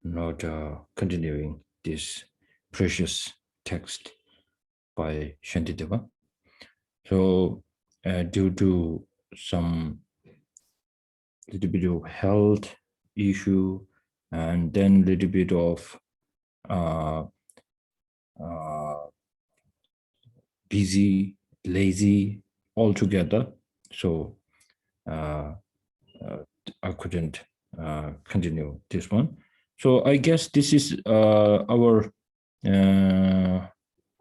not continuing this precious text by Shantideva. So due to some little bit of health issue and then little bit of busy, lazy altogether. So I couldn't continue this one. So I guess this is our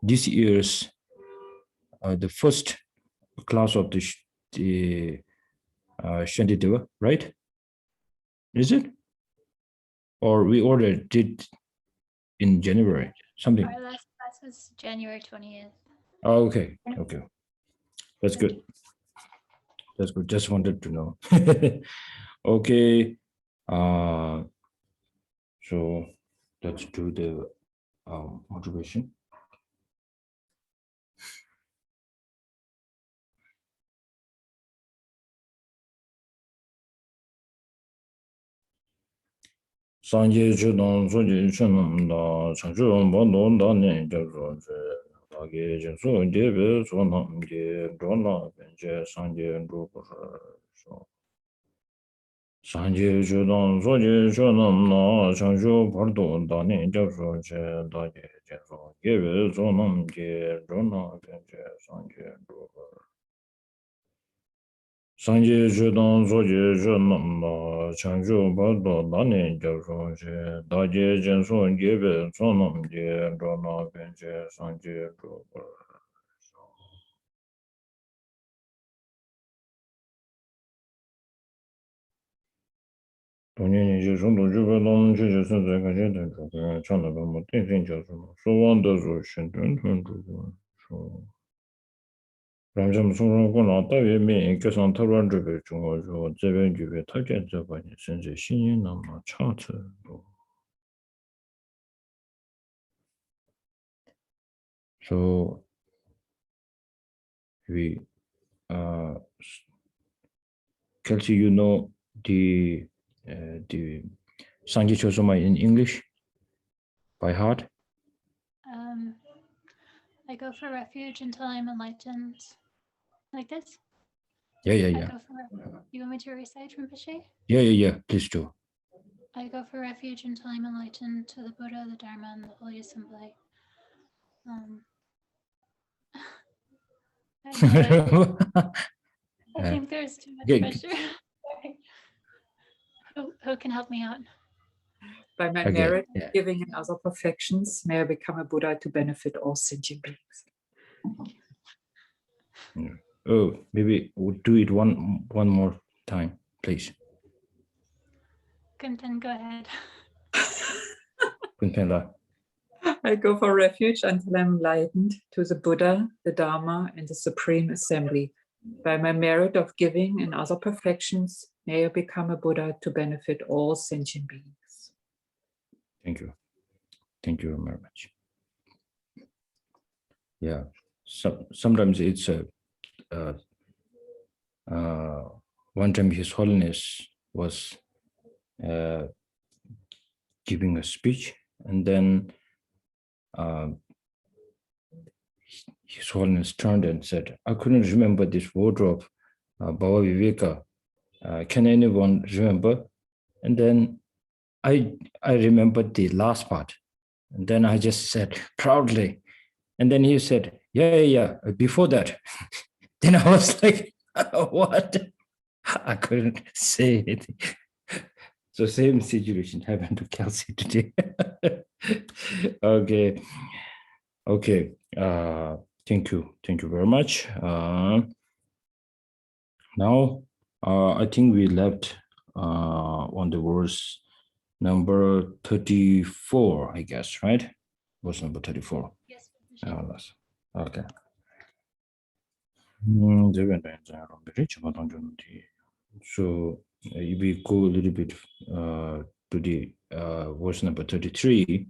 this year's the first class of the Shantideva, right? Is it? Or we already did in January, something? Our last class was January 20th. Oh, okay. That's good. That's good. Just wanted to know. Okay. So let's do the motivation. Sanje chudon soje chunam da chanchu bandon da ne jabso che dage jinsu debe sonam ge dona benje sanje drupo so Sanje chudon soje chunam da chanchu bandon da ne jabso che dage jinsu debe sonam ge dona benje sanje drupo Sanje chudon soje chunam da chanchu bandon da ne jabso che dage jinsu debe sonam ge dona benje sanje drupo 동년이 이제 정도 주변은 제제 선생 가지는 그 전화가 뭐 땡땡져서 소원도서 신든 흔두고 소 ramjam sungro ko na ta ye me ke san tharan de be chung jo je ben ju be ta jen je ba ni sen je xin yin na ma cha ce so we Kelsey, you know the Sangye Chosoma in English by heart? I go for refuge until I'm enlightened. Like this? Yeah. You want me to recite Rinpoche? Yeah, please do. I go for refuge until I'm enlightened to the Buddha, the Dharma, and the Holy Assembly. I think there's too much pressure. Who can help me out? By my merit, giving and other perfections, may I become a Buddha to benefit all sentient beings. Oh, maybe we'll do it one more time, please. Kunpen, go ahead. Kunpen, I go for refuge until I'm enlightened to the Buddha, the Dharma, and the Supreme Assembly. By my merit of giving and other perfections, may I become a Buddha to benefit all sentient beings. Thank you. Thank you very much. Yeah, sometimes it's one time His Holiness was giving a speech, and then His Holiness turned and said, I couldn't remember this word of Baba Viveka. Can anyone remember? And then I remembered the last part. And then I just said proudly. And then he said, yeah, before that. Then I was like, what? I couldn't say it. So same situation happened to Kelsey today. Okay. Thank you very much. Now I think we left on the verse number 34, I guess, right? Verse number 34. Yes. Okay. So if we go a little bit to the verse number 33,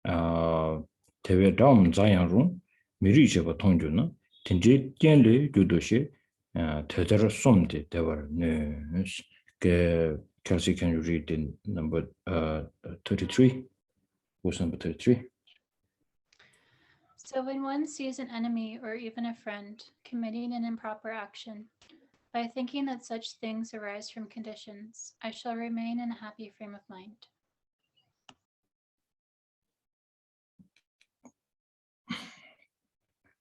Tewe Dam Zayang Miri Cheba Tongjuna, Tinji Tianli Judoshi, Tedar Somte, Devar Nus, Kelsey, can you read in number 33? Verse number 33. So when one sees an enemy or even a friend committing an improper action, by thinking that such things arise from conditions, I shall remain in a happy frame of mind.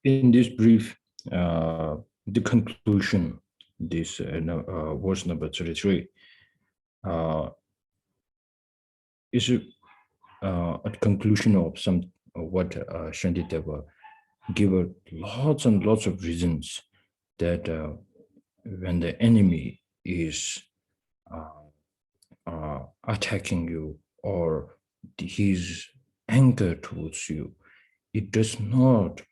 In this brief, the conclusion, this verse number 33, is a conclusion of some what Shantideva give lots and lots of reasons that when the enemy is attacking you or his anger towards you, it does not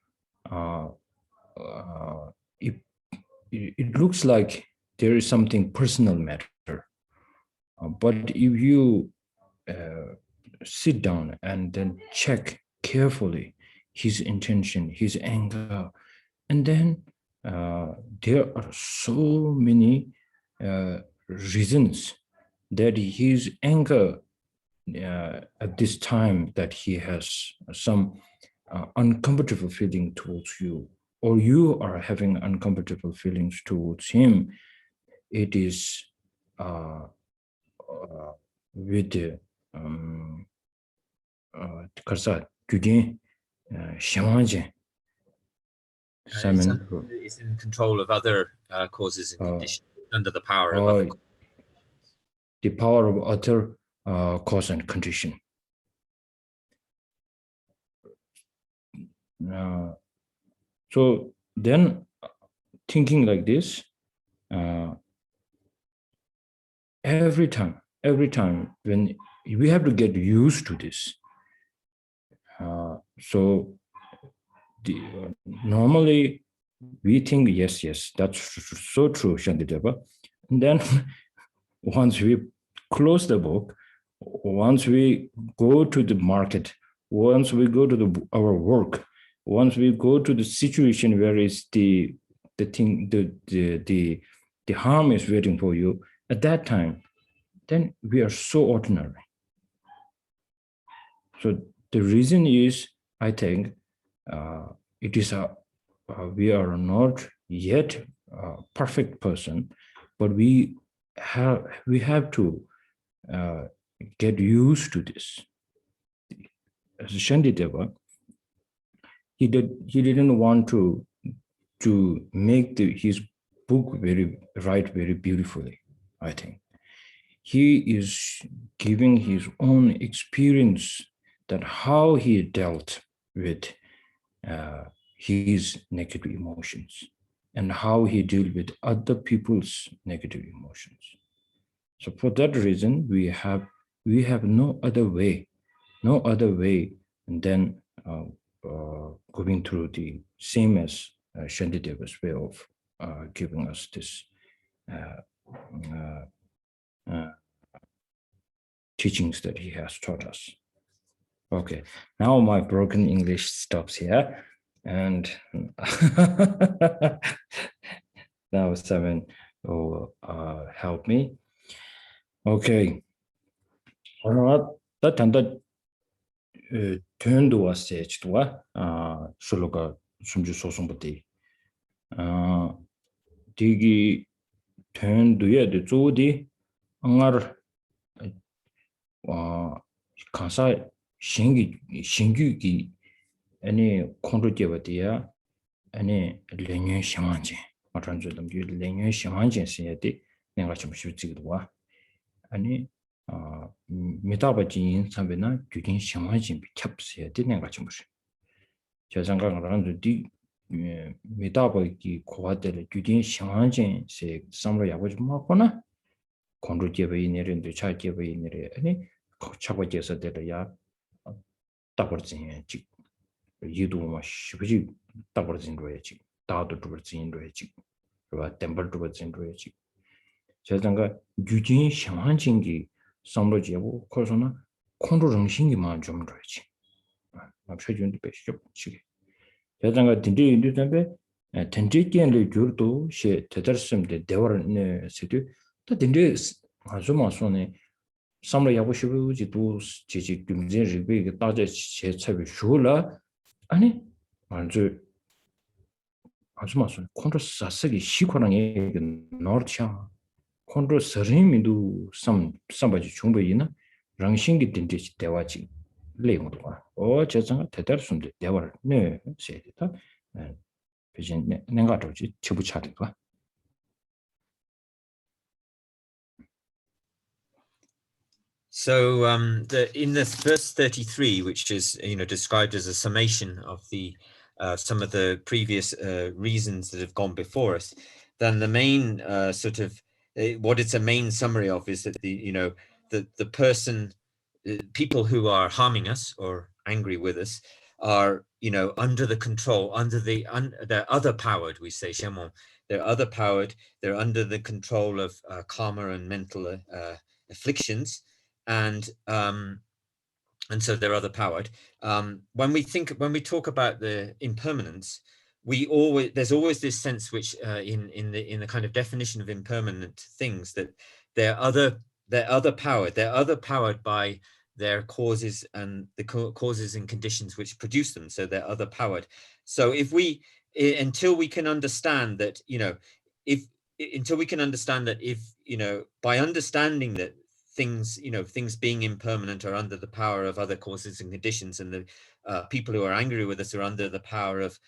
it looks like there is something personal matter, but if you sit down and then check carefully his intention, his anger, and then there are so many reasons that his anger at this time, that he has some uncomfortable feeling towards you, or you are having uncomfortable feelings towards him. It is with the It's in control of other causes and conditions, under the power of other. The power of other cause and condition. So then, thinking like this, every time when we have to get used to this. So normally we think, yes, that's so true, Shantideva. And then once we close the book, once we go to the market, once we go to our work, once we go to the situation where is the harm is waiting for you, at that time, then we are so ordinary. So the reason is, I think, it is we are not yet a perfect person, but we have to get used to this. As Shantideva, he didn't want to make his book very beautifully, I think. He is giving his own experience, that how he dealt with his negative emotions and how he dealt with other people's negative emotions. So for that reason, we have no other way than going through the same as Shantideva's way of giving us this teachings that he has taught us. Okay, now my broken English stops here, and now Simon will help me. Okay. That turned to us stage to Suluka Sumju Sosumbati. Digi turned to the Zodi Angar Kansai Shingu Gi any Kondrujevatia, any Lenyon Shamanji, or translated Lenyon Shamanji Sieti, Nangachum Shutsigwa, any Metabaji in Sabina, Judin Shamanji, Chapsieti, Nangachum. Chazanga around the Metabaki Coatel, Judin Shamanji, say Samra was Makona, Kondrujeva in the Chajeva in any Chapajesa de Ya. Tabarzinji, Yidu Shibuji, Tabarzin Royachi, Tado Tuberzin Royachi, Temple Tuberzin Royachi. Chazanga, Jujin Shamanjingi, Samrojevo, Korsona, Kondorungshingi Manjum Royachi. I'm sure you bishop. Chazanga Tindi in the Tempe, Tendiki and Jurdo, she Tetarsum, the Devar city, the Tindis 아주마 손에 삼로 야보시부지 도 지지 금제 리베 다제 제차비 슈라 아니 먼저 아주마 손 콘트롤 사스기 시코랑에 노르차 콘트롤 서림이도 삼바지 중보이나 랑싱기 딘디치 대화지 레고도가 제정을 대대로 숨데 대화를 네 세다 비전 내가 저지 치부차리가 So in this verse 33, which is described as a summation of the some of the previous reasons that have gone before us, then the main sort of what it's a main summary of is that the person, people who are harming us or angry with us are under the control, they're other powered. We say Shemon, they're other powered. They're under the control of karma and mental afflictions. And so they're other powered. When we talk about the impermanence, there's always this sense which in the kind of definition of impermanent things that they're other powered. They're other powered by their causes and the causes and conditions which produce them. So they're other powered. So until we can understand that, by understanding that things being impermanent are under the power of other causes and conditions, and the people who are angry with us are under the power of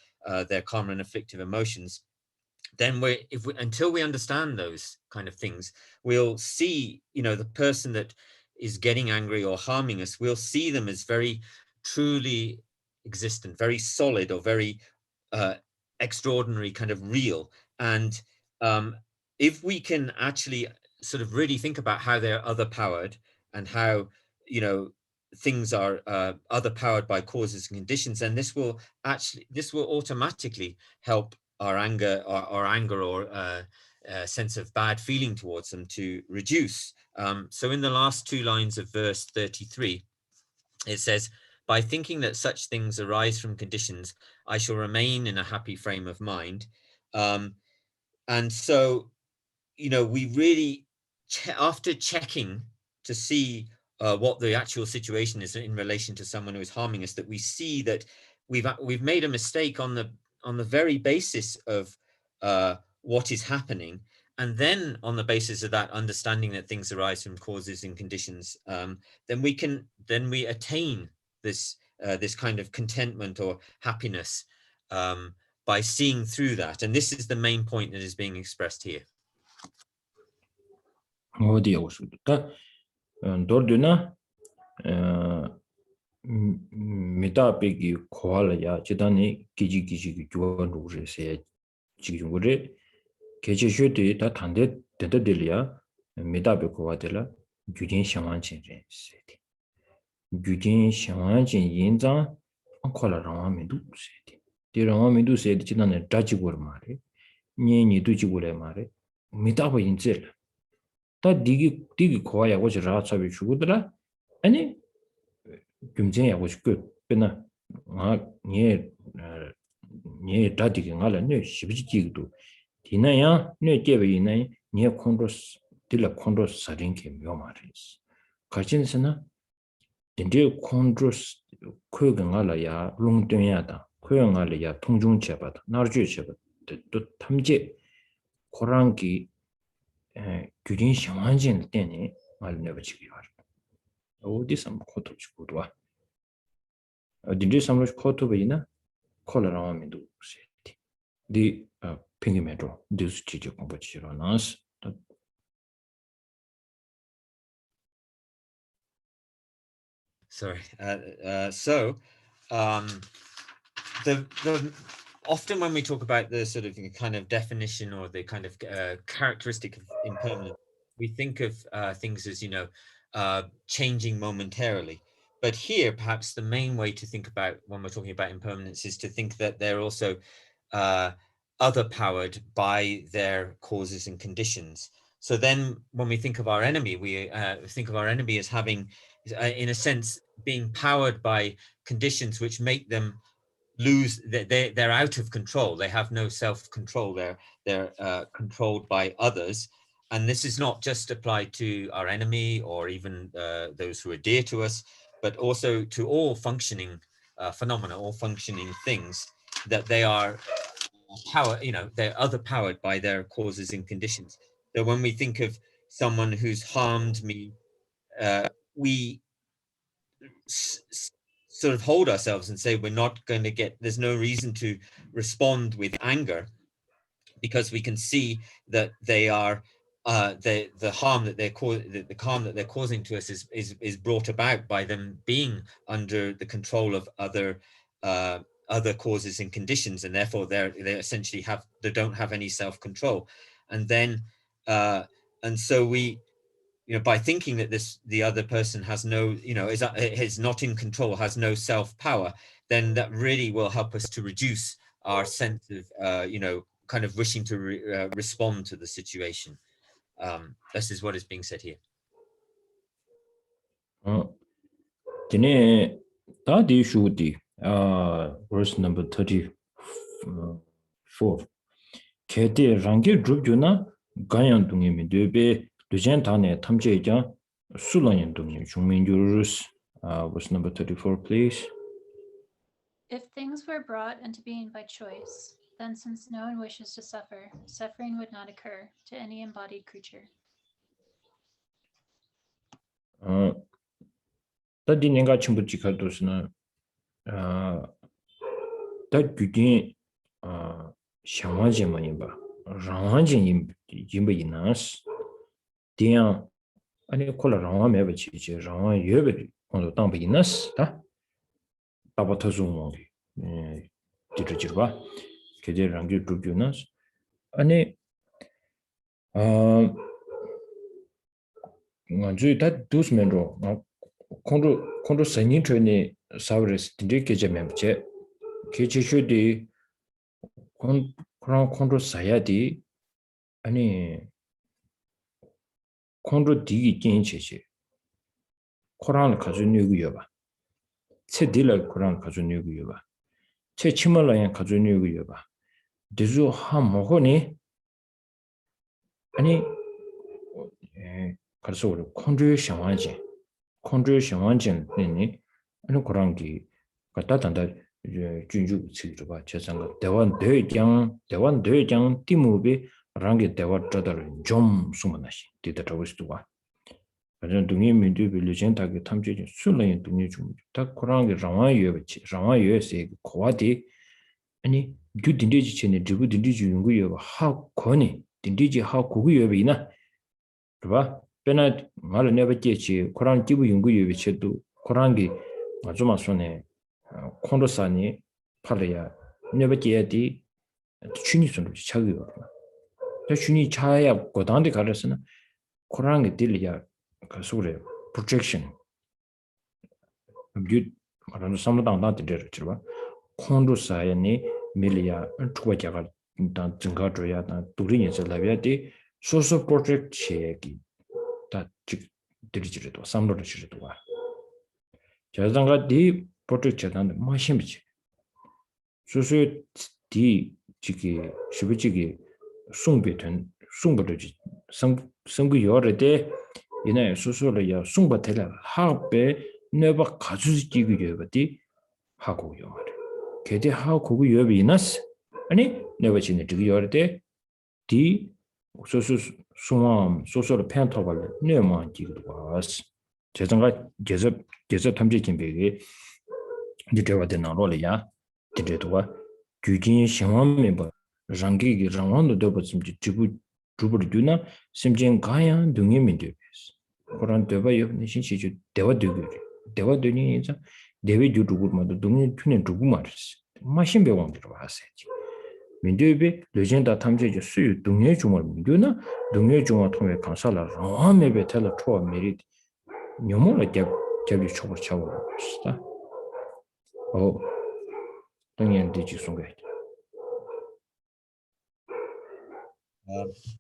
their karma and afflictive emotions, then until we understand those kind of things, we'll see the person that is getting angry or harming us, we'll see them as very truly existent, very solid, or very extraordinary, kind of real. And if we can actually sort of really think about how they're other powered and how things are other powered by causes and conditions, and this will automatically help our anger or sense of bad feeling towards them to reduce. So in the last two lines of verse 33, it says, by thinking that such things arise from conditions, I shall remain in a happy frame of mind. And so we really, after checking to see what the actual situation is in relation to someone who is harming us, that we see that we've made a mistake on the very basis of what is happening, and then on the basis of that understanding that things arise from causes and conditions, then we attain this kind of contentment or happiness by seeing through that. And this is the main point that is being expressed here. 어디에 오셨다 돌드나 미다베기 코알야 지단이 기지기 주원루르세 지기중고레 개체슈데 다 단데 데데들이야 미다베 코와들라 규진 상황진제 세디 규진 상황진 인자 콜라라마미두 세디 디라마미두 세디 지단에 다지고르 말이 니니도 지고레 말이 미다베 인젤 다 디기 코와야 고지 라차비 주고들라 아니 금쟁이하고 싶고 빼나 예 다디게 알아네 십지기도 디나야 네 깨베이네 네 콘도스 딜라 콘도스 사링케 묘마리스 가진스나 딘데 콘도스 코가 알아야 롱등야다 코가 알아야 통중체바다 나르주체바 또 탐제 고랑기 규진 상황진 때네 말내버지기 와 어디서 코토치고도와 어딘지 삼로 코토베이나 콜라라마미도 세티 디 핑기메로 디스치지 공부치로나스 Sorry. So the often when we talk about the sort of kind of definition or the kind of characteristic of impermanence, we think of things as changing momentarily. But here, perhaps the main way to think about when we're talking about impermanence is to think that they're also other powered by their causes and conditions. So then when we think of our enemy, we think of our enemy as having, in a sense, being powered by conditions which make them lose, they're out of control. They have no self-control. They're controlled by others. and this is not just applied to our enemy or even those who are dear to us, but also to all functioning phenomena, all functioning things, that they are they're other powered by their causes and conditions. So when we think of someone who's harmed me, we sort of hold ourselves and say we're not going to there's no reason to respond with anger, because we can see that they are the harm that they're causing to us is brought about by them being under the control of other causes and conditions, and therefore they essentially don't have any self-control. And then and so we, by thinking that the other person has no, is not in control, has no self-power, then that really will help us to reduce our sense of kind of wishing to respond to the situation. This is what is being said here. Verse number 34. Kete rangi drupjuna ganyan dungi mi debe dujen tane tamjeja sulanyan dungi jungminjurus. Verse number 34, please. If things were brought into being by choice, then since no one wishes to suffer, suffering would not occur to any embodied creature. Tadi nenga chimbu chikadosna tad gyudin shangwanje ma yinba rangwanje yinba yinas diyan ani kola rangwa meba chiche rangwa yebe kondo tangba yinas ta taba tazu ngongi dito jirba kede rangi drupyo nas ani nganzui tat dus menro kondo sanyin chayni savres dinde keja memche keche shudi kondo sayadi 아니 콘로 디기 낀체체 코란 가지고 누구여 봐. 체딜을 코란 가지고 누구여 봐. 체 치말라야 가지고 누구여 봐. 대주 한 먹으니 아니 그래서 우리 콘주의 상황지 네 아니 코란기 갖다 단다 준주 치료 봐. 제상가 대원 대장 티무비 랑게 대화 저들 좀 숨어나시 디더라고 있어와 그런 동의 민주 빌리젠타게 탐지지 술래의 동의 중다 코랑게 라와이에서 고와디 아니 규딘디지 체네 지부 딘디지 연구여 하 권이 딘디지 하 고구여비나 그봐 베나 말 내버께지 코랑 기부 연구여 비체도 코랑게 아주마 손에 콘도사니 팔이야 내버께야디 춘이 손으로 차고요 대신이 차야 고단데 가르스는 코랑이 딜이야 그 소리 projection 뷰 말하는 삼당당 되려 봐 콘도사야니 밀리아 투바자가 단 증가줘야 단 두리니서 라비아디 소소 프로젝트 체기 다 드리지도 삼로를 지르도 와 자장가 디 프로젝트 단 마심이지 소소 디 지기 시비지기 송배된 송버르지 성부 여러데 이내 수술이야 송버텔라 하베 네바 가주지기 여버디 하고요 말에 개대 하고 여비나스 아니 네바 진의 그 여러데 디 소수 송암 소소를 펜터발 네만 지기도 와스 제정가 제접 탐지 김배기 디테와데 나로리야 디데도와 규진 상황 멤버 rangi rangwando dobo simji jubur duna simjin gaya dungi mindu bis. Koran doba yob nishin shiju dewa duguri. Dewa duni inza dewe du dugur mado dungi tunen dugu maris. Mashin be wangdiru haseji. Mindu bi lejenda tamjeji suyu dungi jumar mindu na dungi jumar tome kansala rangwa mebe tela chowa merid nyomo la gyabli chobor chawa wabishita. O, dungi diji sungay.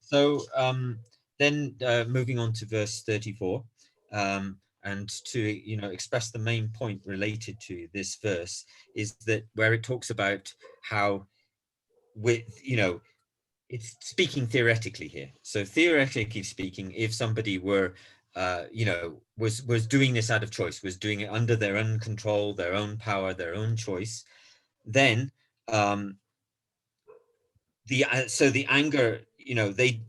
So then moving on to verse 34, and to express the main point related to this verse is that where it talks about how with it's speaking theoretically here. So theoretically speaking, if somebody were, was doing this out of choice, was doing it under their own control, their own power, their own choice, then the anger, they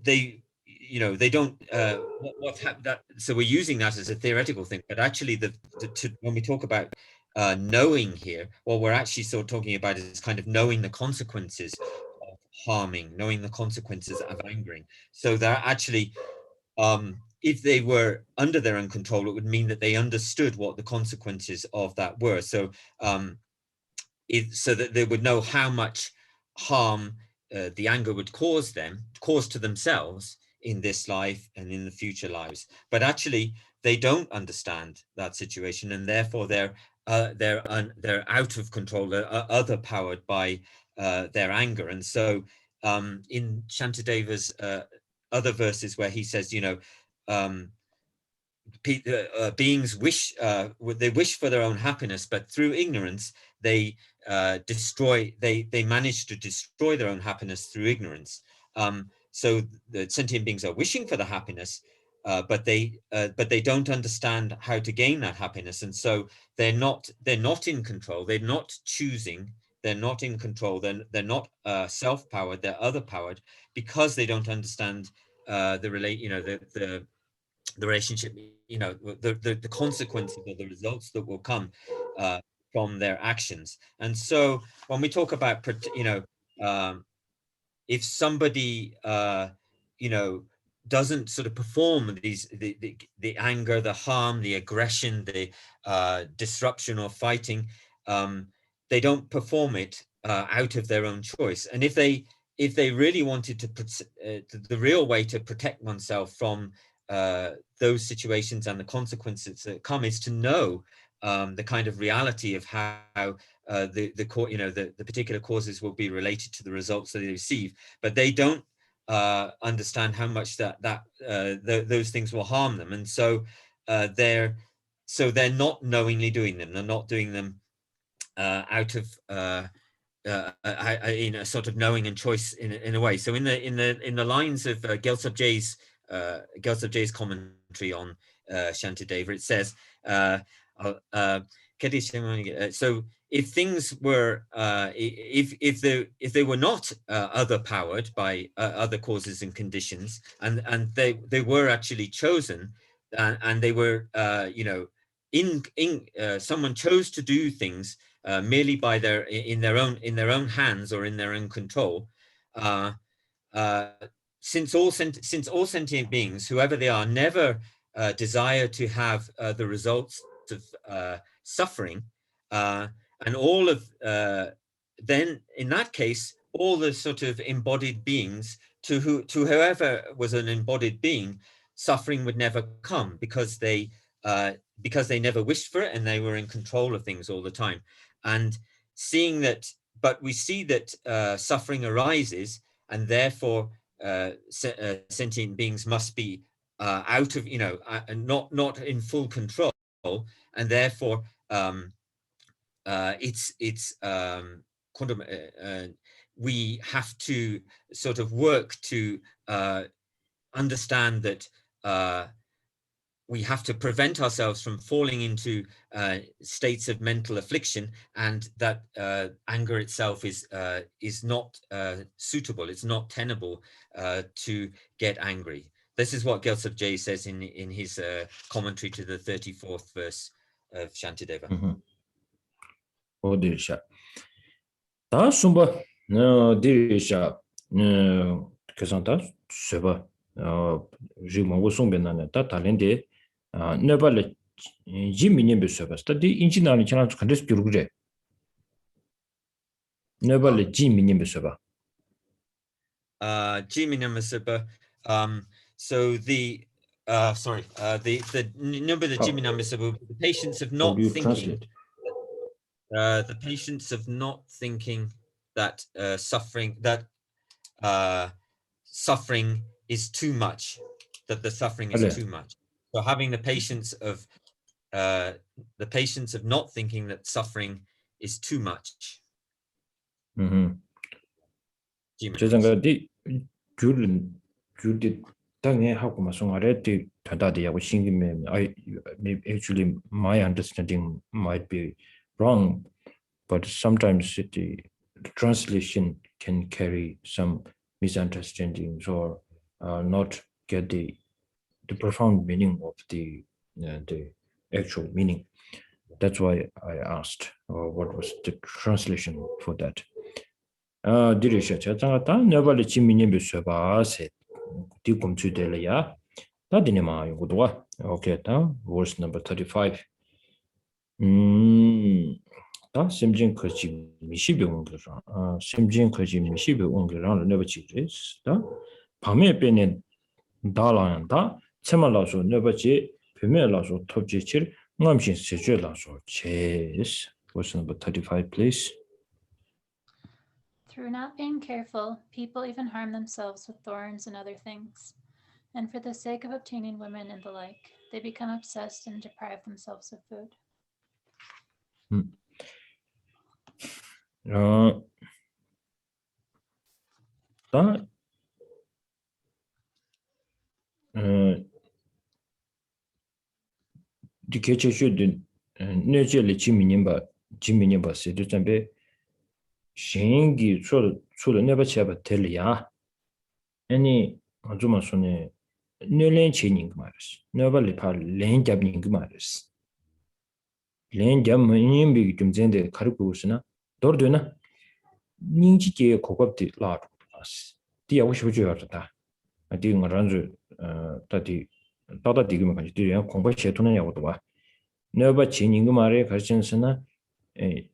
don't. So we're using that as a theoretical thing, but actually, when we talk about knowing here, what we're actually sort of talking about is kind of knowing the consequences of harming, knowing the consequences of angering. So they're actually, if they were under their own control, it would mean that they understood what the consequences of that were. So so that they would know how much harm the anger would cause to themselves in this life and in the future lives. But actually, they don't understand that situation, and therefore they're out of control. They're other-powered by their anger. And so, in Shantideva's other verses, where he says, beings wish for their own happiness, but through ignorance they manage to destroy their own happiness through ignorance. So the sentient beings are wishing for the happiness, but they don't understand how to gain that happiness, and so they're not in control. They're not choosing. They're not in control. They're not self-powered. They're other-powered because they don't understand the relationship, the consequences or the results that will come from their actions. And so when we talk about, if somebody, doesn't sort of perform the anger, the harm, the aggression, the disruption or fighting, they don't perform it out of their own choice. And if they really wanted to, the real way to protect oneself from those situations and the consequences that come is to know the kind of reality of how the particular causes will be related to the results that they receive, but they don't understand how much those things will harm them, and so they're not knowingly doing them. They're not doing them out of in a sort of knowing and choice in a way. So in the lines of Gyaltsab J's commentary on Shantideva, it says, so if things were, if they were not other powered by other causes and conditions, and they were actually chosen, and they were, someone chose to do things merely by in their own hands or in their own control. Since all sentient beings, whoever they are, never desire to have the results of suffering, and all of then in that case, all the sort of embodied beings, to whoever was an embodied being, suffering would never come because they never wished for it, and they were in control of things all the time. And seeing that, but we see that suffering arises, and therefore sentient beings must be out of, not in full control, and therefore we have to sort of work to understand that we have to prevent ourselves from falling into states of mental affliction, and that anger itself is not suitable. It's not tenable to get angry. This is what Gyaltsab J says in his commentary to the 34th verse of Shantideva. Bodhisattva. Da sumba dirisha kesanta seba jimongo sumbe nane ta talende nebale jiminyembe seba stadi injinali chana kandes gyurgure nebale jiminyembe seba jiminyembe seba. So the number the jiminyembe seba, the patience of not thinking. Translate? The patience of not thinking that suffering is too much, that the suffering is too much. So having the patience of not thinking that suffering is too much. 저장가디 줄디 당에 하고 마송아래디 다다디하고 신기면 actually my understanding might be wrong, but sometimes the translation can carry some misunderstandings or not get the profound meaning of the actual meaning. That's why I asked what was the translation for that. Dirisha chachangata never chimini bisaba said Dikum Tudelia. Tadinima Yudwa. Okay, verse number 35. 다 심진 거지 미시비 온 거라. 심진 거지 미시비 온 거랑 never 치레스. 다 밤에 빼는 달아한다. 체말라서 never 치 비메라서 톱지칠 남신 세죄라서 제스. Verse number 35, please. Through not being careful, people even harm themselves with thorns and other things. And for the sake of obtaining women and the like, they become obsessed and deprive themselves of food. 디 개체슈든 내절리 지민님바 세드점베 신기 초로 내버쳐봐 될이야. 아니 아주마 손에 내렌 체닝 말이스. 내발리 팔 렌잡닝 말이스. 렌잡님 비기 좀 전에 가르고 있으나 돌되나 닝지게 고급디 라르스. 디하고 싶어져야다. 디가 란주 다디 다다 디기만 가지 디야 공부 시도하냐고도 봐. 내가 진인거 말에 가르치는서나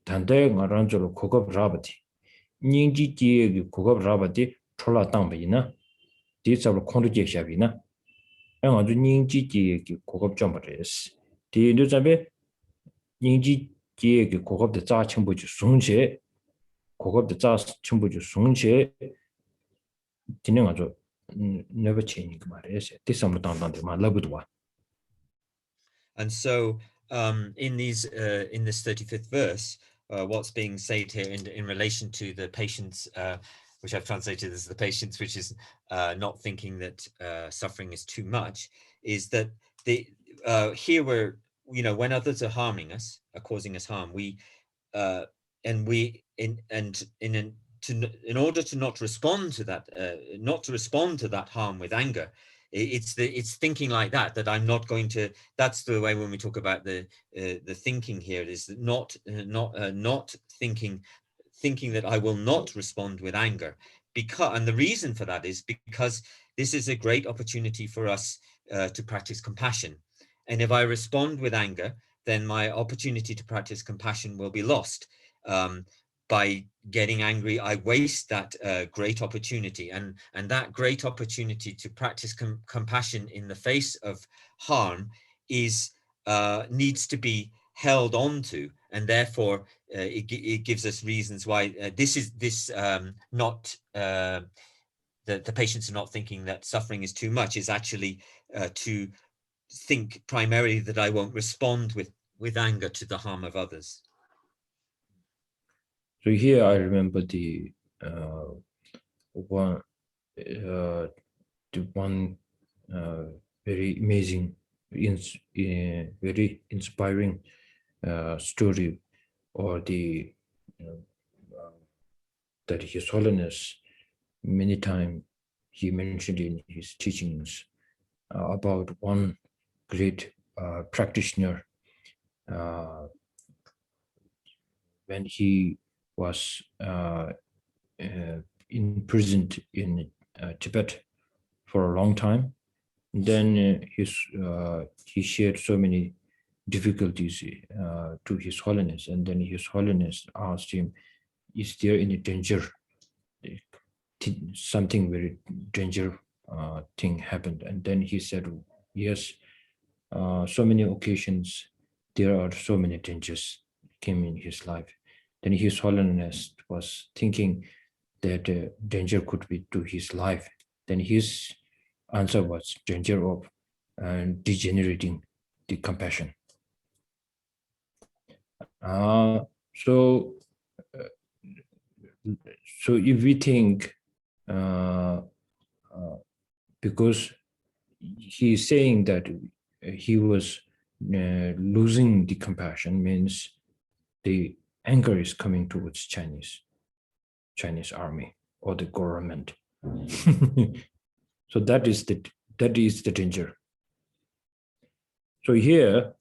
단대 가란주로 고급 라바티. 닝지게 고급 라바티 촐라 땅베이나 디sab로 콘도제 샤비나 아주 닝지게 고급 좀 버렸어. 디도 잡에 닝지게 고급의 자 첨부주 송제 고급의 자 첨부주 송제 진행 아주 never changing 말이에요. 디sam로 땅땅데 말라부도 와. And so in this 35th verse, what's being said here in relation to the patience, which I've translated as the patience, which is not thinking that suffering is too much, is that here we're, when others are harming us, are causing us harm, in order to not respond to that harm with anger, it's thinking like that I'm not going to. That's the way when we talk about the thinking here, is not thinking that I will not respond with anger, and the reason for that is because this is a great opportunity for us to practice compassion, and if I respond with anger, then my opportunity to practice compassion will be lost. By getting angry, I waste that great opportunity, and that great opportunity to practice compassion in the face of harm needs to be held on to, and therefore it gives us reasons why the patients are not thinking that suffering is too much, is actually to think primarily that I won't respond with anger to the harm of others. So here I remember the one very amazing, very inspiring story, or that His Holiness many times he mentioned in his teachings about one great practitioner when he was imprisoned in Tibet for a long time. Then he shared so many difficulties to His Holiness, and then His Holiness asked him, is there any danger? Something very dangerous thing happened, and then he said, yes, so many occasions there are so many dangers came in his life. Then His Holiness was thinking that danger could be to his life. Then his answer was danger of degenerating the compassion. So if we think because he is saying that he was losing the compassion, means the anger is coming towards Chinese army or the government. So that is the danger. So here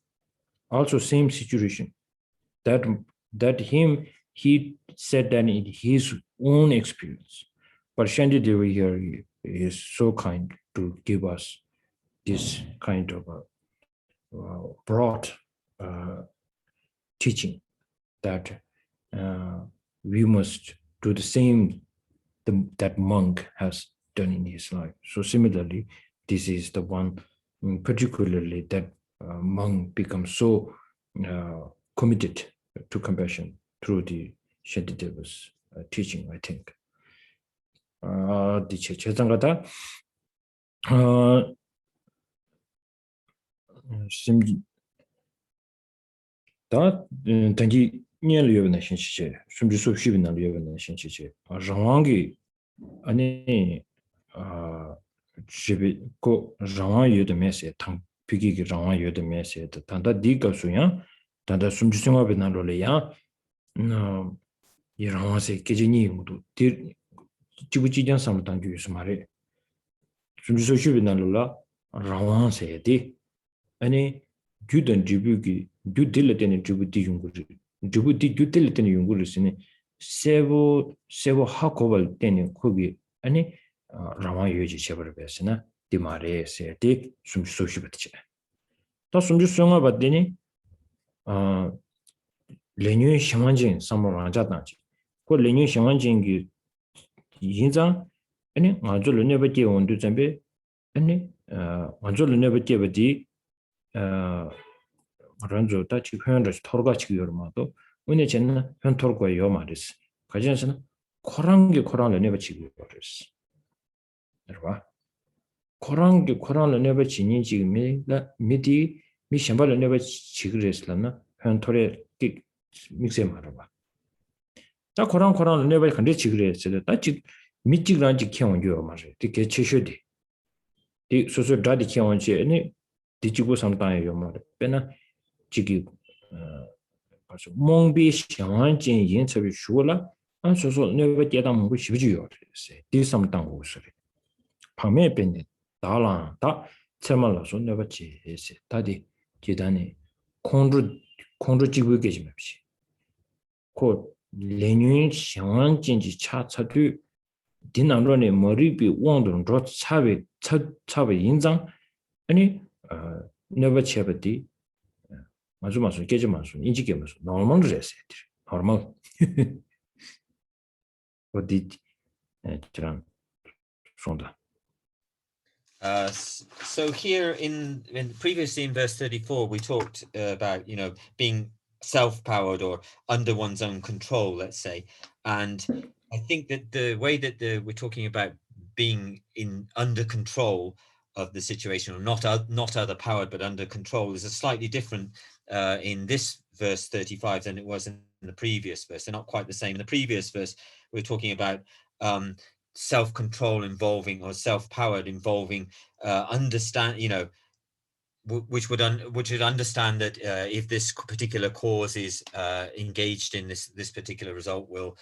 also same situation, that he said that in his own experience, but Shantideva here is so kind to give us this kind of a broad teaching that we must do the same that monk has done in his life. So similarly, this is the one particularly that monk becomes so committed to compassion through the Shantideva's teaching, I think. 다 단지 년료는 신시체 숨지 수십이나 료는 신시체 장왕기 아니 집이 고 장왕유의 메시지 당 비기기 장왕유의 메시지 단다 디가수야 단다 숨지 생활에 나로래야 이 장왕세 계진이 모두 지부지장 삼단 주스 말에 숨지 수십이 나로라 장왕세디 아니 규든 지부기 규딜레테네 지부디 용구지 지부디 규딜레테네 용구르스네 세보 하코발 때네 거기 아니 라마 유지 제벌 베스나 디마레 세티 숨소시버티 또 숨주성아 받더니 레뉴 샤만진 삼모라자다지 그 레뉴 샤만진기 인자 아니 아주 레뉴베티 온도 잠베 아니 아주 레뉴베티베디 런조 다치 표현을 토르가 지금 여러마도 은혜 젠나 현 토르가 요 말이스 가진서는 코랑을 내버 지금 버렸어 여러분 코랑을 내버 지니 지금 미디 미 샴발을 내버 지금 했을라나 현 토레 믹스에 말아봐 다 코랑을 내버 근데 지금 했을 때 다치 미치그란지 키운 요 말이야 되게 최셔디 이 소소 다디 키운지 아니 디지고 상당히 요 말이야 배나 지기 몽비 샹완진 인처비 슈라 안소소 네베 대당 몽고 시비지요 그랬어요. 디섬당 고스리 방매 변에 다랑 다 체말라서 네베 지에세 다디 기단에 콩루 지고 계시 맵시 고 레뉴 샹완진지 차차도 디나로네 머리비 원동 저 차베 인장 아니 네베 체베디 맞아 깨지마서 인지게면서 normal reset normal 어디 저런 sonda so here in previously in verse 34 we talked about being self-powered or under one's own control, let's say, and I think that the way that we're talking about being under control of the situation, or not other powered but under control, is a slightly different in this verse 35 than it was in the previous verse. They're not quite the same. In the previous verse we're talking about self-control involving, or self-powered involving understand, which would understand that if this particular cause is engaged in this particular result will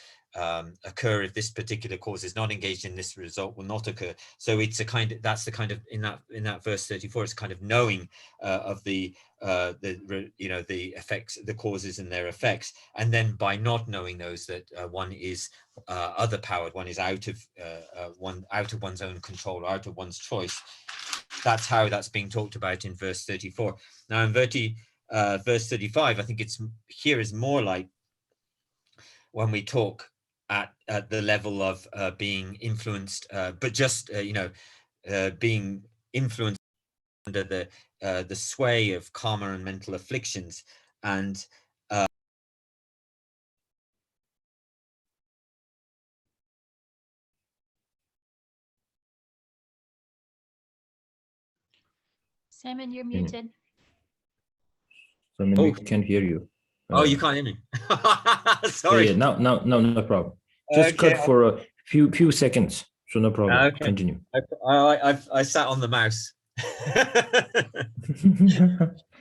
occur. If this particular cause is not engaged in, this result will not occur. So it's that's the kind of in that verse 34, it's kind of knowing of the effects, the causes and their effects, and then by not knowing those, that one is other powered, one is out of one's own control, out of one's choice. That's how that's being talked about in verse 34. Now in verse 35, I think it's here is more like when we talk at the level of being influenced, but just being influenced under the sway of karma and mental afflictions, and Simon, you're muted. Simon, we can't hear you. Oh, you can't hear me. Sorry. Yeah, no problem. Just Okay, cut for a few seconds. So no problem. Okay. Continue. I sat on the mouse.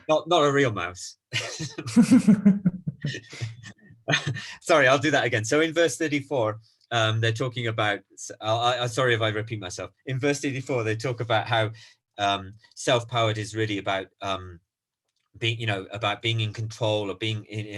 Not a real mouse. Sorry, I'll do that again. So in verse 34, they're talking about, sorry if I repeat myself. In verse 34, they talk about how self-powered is really about being, about being in control, or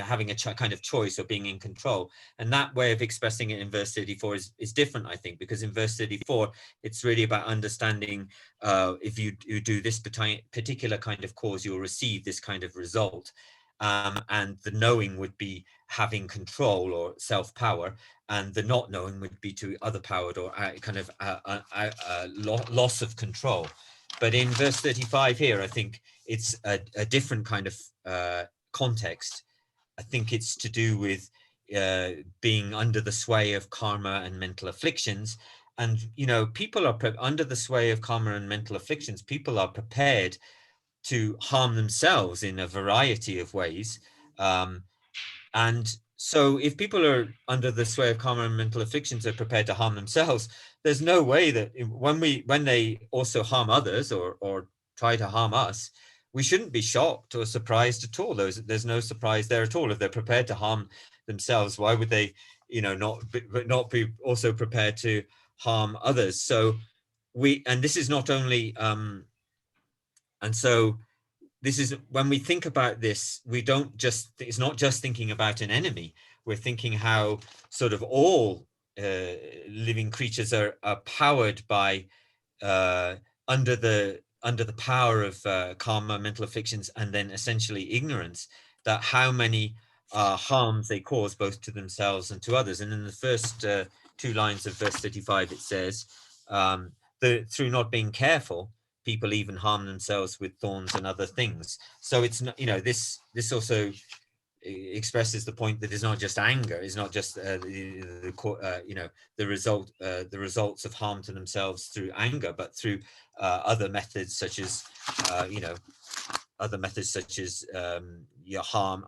having a kind of choice, or being in control. And that way of expressing it in verse 34 is different, I think, because in verse 34, it's really about understanding if you do this particular kind of cause, you'll receive this kind of result. And the knowing would be having control or self-power, and the not knowing would be to other-powered or kind of loss of control. But in verse 35 here, I think it's a different kind of context. I think it's to do with being under the sway of karma and mental afflictions. And, people are under the sway of karma and mental afflictions. People are prepared to harm themselves in a variety of ways. And so if people are under the sway of karma and mental afflictions, are prepared to harm themselves, there's no way that when they also harm others or try to harm us, we shouldn't be shocked or surprised at all. There's no surprise there at all. If they're prepared to harm themselves, why would they, not be also prepared to harm others? So and this is not only, and so this is, when we think about this, it's not just thinking about an enemy. We're thinking how sort of all living creatures are powered by under the power of karma, mental afflictions, and then essentially ignorance, that how many harms they cause both to themselves and to others. And in the first 2 lines of verse 35, it says, through not being careful, people even harm themselves with thorns and other things. So it's not, this also expresses the point that it's not just anger, it's not just the results of harm to themselves through anger, but through other methods such as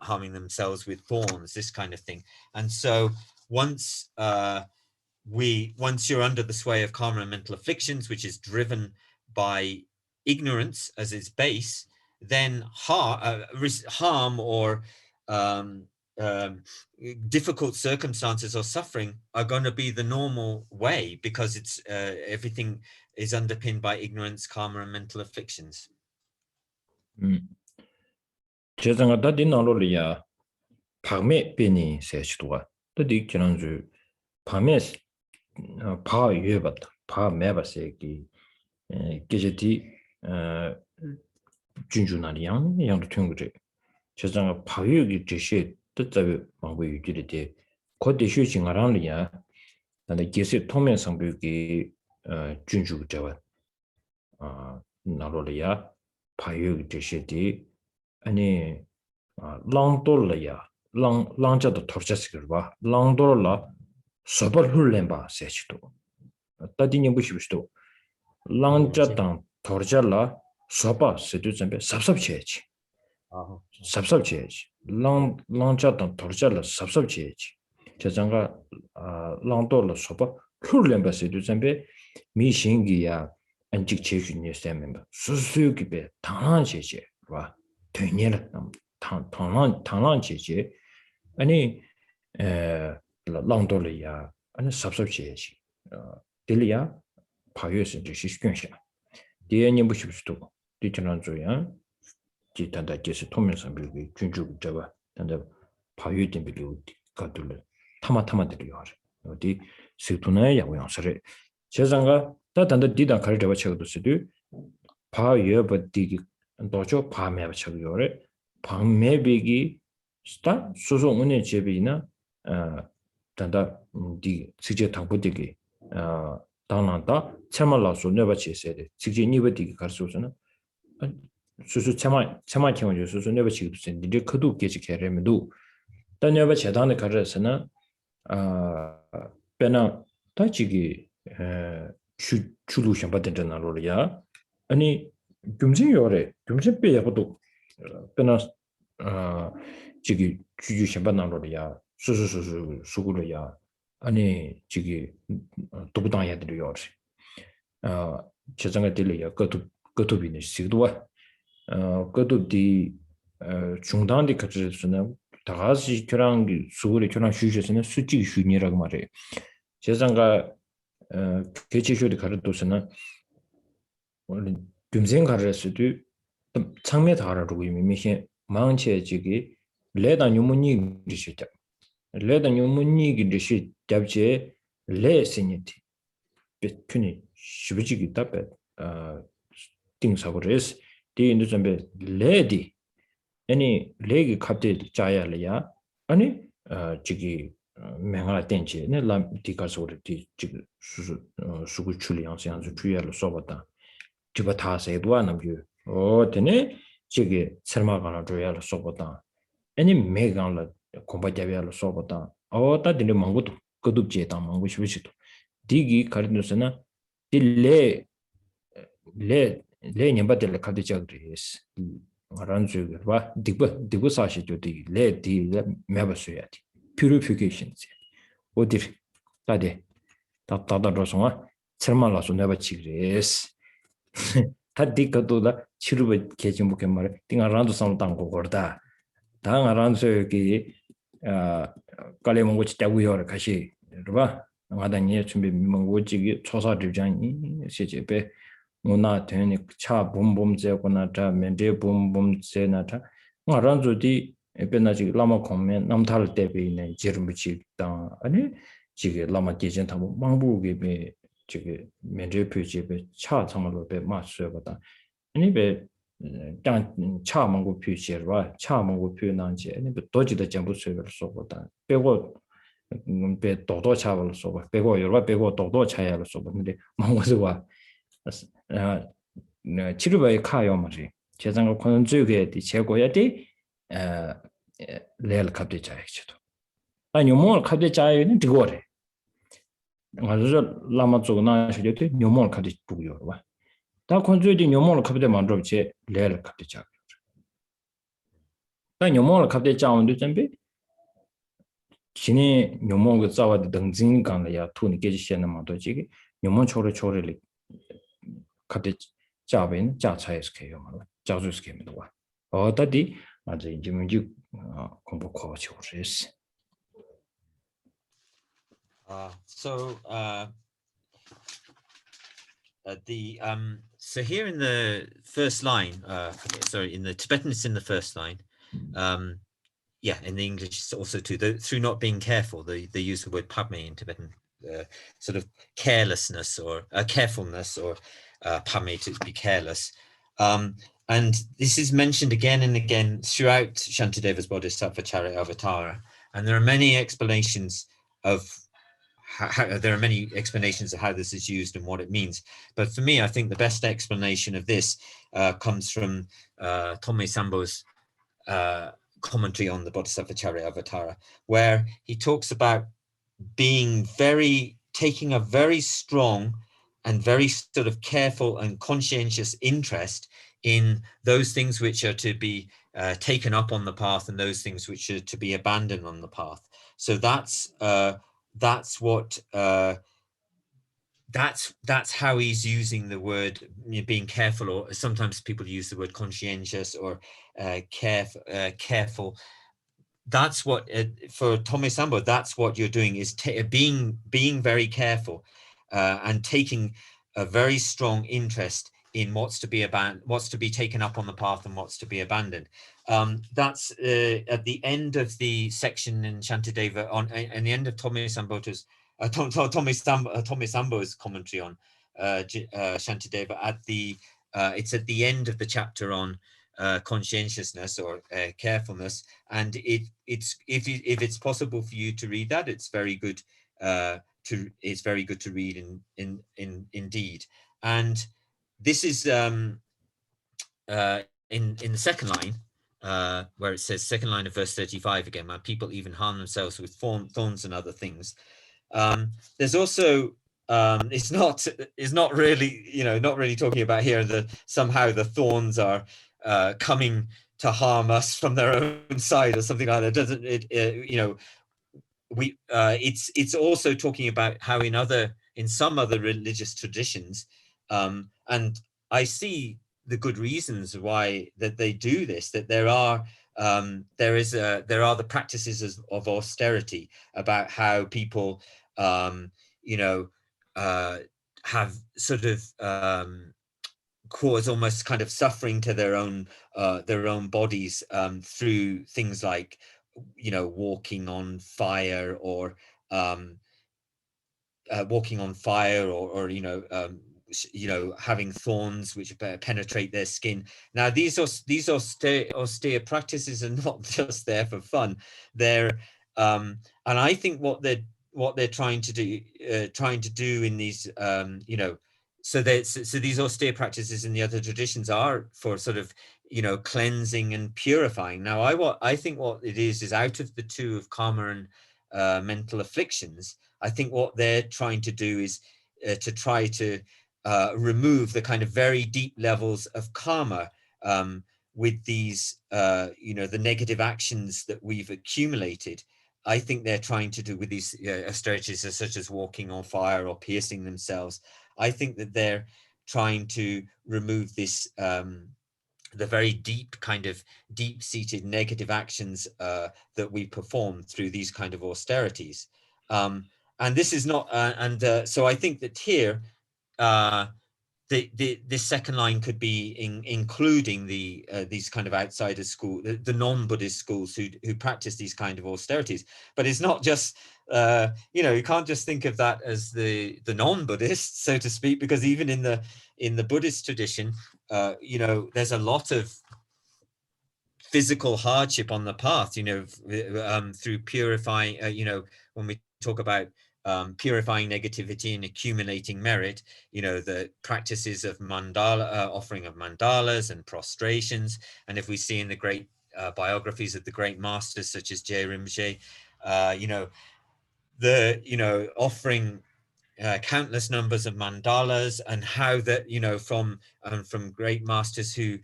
harming themselves with thorns, this kind of thing. And so once you're under the sway of karma and mental afflictions, which is driven by ignorance as its base, then harm or difficult circumstances or suffering are going to be the normal way, because it's everything is underpinned by ignorance, karma, and mental afflictions. 제가 다디 나로리야 밤에 베니 세시도가 다디 지난주 밤에 바 유해봤다 바 매바세기 계제티 준주나리양 양도 퉁그제 제가 바유기 제시 뜻자비 방법 유지리데 거대 휴징하라리야 근데 계세 통면 성비기 준주자와 나로리야 바유기 제시디 아니 랑돌이야 랑자도 torchas을 봐 랑돌라 서버 흘렘바 세치도 따디니 부시부시도 랑자당 torch라 서버 세두점be 삽삽치야지 삽삽치야지 랑자당 torch라 삽삽치야지 저장가 랑돌라 서버 흘렘바 세두점be 미신기야 안직 제주니 셈멤버 수수기베 당한제제 봐 되니라 당한 제제 아니 랑돌이야 아니 삽삽제지 딜이야 파유스 지시 쉬견샤 디에니 부시부스도 디천한조야 지단다 제스 통면서 비비 준주 잡아 단다 파유된 비비 가둘 타마들이요 어디 스투나야 양양서래 제상가 다단다 디다 가르 잡아 쳐도 쓰디 파유버디기 도저 밤에 쳐요래 밤매비기 스타 소소 운의 제비나 단다 디 지제 당부되기 당난다 참말라서 내버치세데 지제 니버디기 가르소서는 수수 참아 경우 수수 내버치기도 센데 그도 계직해래면도 단여버 제단의 가르서는 배나 다지기 출루션 받는 나로야 아니 금진요래 금진배야고도 배나 지기 주주 신반나로야 수수수수 수구로야 아니 지기 도부당해야 돼요. 제정가 들려야 거도비는 시도와 거도디 중단디 같이서는 다 같이 교랑 수고리 교랑 휴식에서는 수직 휴니라고 말해요. 제정가 개체쇼리 가르도서는 원래 듬생 가르스도 창매 다라고 이미 망체 지기 레다 유문이 리시다 레다 유문이 리시 잡제 레스니티 베트니 쉬비지기 답에 띵사고레스 디인도 좀베 레디 아니 레기 갑데 자야려야 아니 지기 맹하라 땡지 네라 디가소르 디 지기 수구 출리앙스 양수 주야로 써봤다 지바 다세도 안 남겨 되네 지기 설마가나 줘야로 써봤다 아니 메간라 공부자야로 써봤다 따디네 망고도 거듭제다 망고 싶으시도 디기 가르노스나 딜레 레 냠바들 카드자그리스 와 디부 사시죠 디 매버스야디 purification 어디 다데 답답다로서 설마라서 내가 치그레스 다디가도다 치르베 개진부게 말에 띵아란도 상당고 거다 당아란서 여기 깔레몽고 치자고요 가시 봐 나다니 준비 민망고지기 초사들장이 시제베 모나 되니 차 봄봄제거나 자 멘데 봄봄제나타 나란조디 에베나지 라마 공면 남탈 때베네 지름부치다 아니 지게 라마 계전 타고 망부게 베 지게 멘데 표지베 차 참말로 베 마스여거다 아니 베땅차 망고 표시르와 차 망고 표현한지 아니 베 도지다 전부 수업을 써보다 빼고 베 도도 차를 써보 빼고 여러 빼고 도도 차야를 써보는데 망고서와 치료바에 가요 말이 제장을 권은 쪽에 제고야 돼 레알 갑대 자야지도 아니 요몽을 갑대 자야는 되고래 맞아 라마 쪽나 시대 요몽을 갑대 두고요 다 권주의 요몽을 갑대 만들어 제 레알 갑대 자 다 요몽을 갑대 자원도 준비 진이 요몽을 자와도 등진 간이야 투니 깨지시는 마도 지기 요몽 초를 갑대 자베는 자차에스케요 말로 자주스케입니다 와 어디디 맞아 이제 문제 공부 코치오르스 So here in the first line, in the Tibetan it's in the first line. In the English it's also too. Through not being careful, they use the word padme in Tibetan, sort of carelessness or carefulness, or padme to be careless. And this is mentioned again and again throughout Shantideva's Bodhisattva Charyavatara, and there are many explanations of how this is used and what it means. But for me, I think the best explanation of this comes from Tome Sambo's commentary on the Bodhisattva Charyavatara, where he talks about taking a very strong and very sort of careful and conscientious interest in those things which are to be taken up on the path and those things which are to be abandoned on the path. So that's how he's using the word being careful, or sometimes people use the word conscientious or careful. That's what for Tome Sambo, that's what you're doing, is being very careful and taking a very strong interest in what's to be taken up on the path and what's to be abandoned. That's at the end of the section in Shantideva and the end of Tome Sambo's commentary on Shantideva. It's at the end of the chapter on conscientiousness or carefulness, and if it's possible for you to read that, it's very good to read indeed. And this is in the second line, where it says, second line of verse 35 again, my people even harm themselves with thorns and other things. There's also it's not really talking about here that somehow the thorns are coming to harm us from their own side or something like that. it's also talking about how in some other religious traditions, and I see the good reasons why that they do this, that there are the practices of austerity, about how people have sort of cause almost kind of suffering to their own bodies through things like walking on fire, or having thorns which penetrate their skin. Now these austere practices are not just there for fun. They're and I think what they're trying to do in these so these austere practices in the other traditions are for sort of cleansing and purifying. Now I think what it is out of the two of karma and mental afflictions, I think what they're trying to do is to try to remove the kind of very deep levels of karma with these the negative actions that we've accumulated. I think they're trying to do with these austerities such as walking on fire or piercing themselves. I think that they're trying to remove this the very deep-seated negative actions that we perform through these kind of austerities. And this is not, so I think that here, this second line could be including these kind of outsider school, the non-Buddhist schools who practice these kind of austerities. But it's not just, you can't just think of that as the non-Buddhists, so to speak, because even in the Buddhist tradition, there's a lot of physical hardship on the path, through purifying, when we talk about purifying negativity and accumulating merit, the practices of mandala, offering of mandalas and prostrations. And if we see in the great biographies of the great masters such as J. Rinpoche, offering countless numbers of mandalas, and how that from great masters who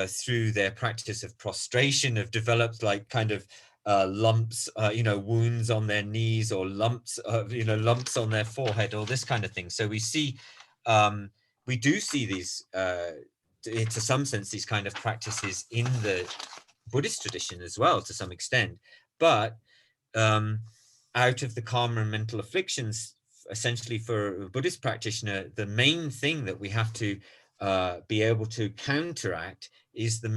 through their practice of prostration have developed like kind of lumps, wounds on their knees, or lumps on their forehead, or this kind of thing. So we do see these to some sense these kind of practices in the Buddhist tradition as well, to some extent. But out of the karma and mental afflictions, essentially for a Buddhist practitioner, the main thing that we have to be able to counteract is the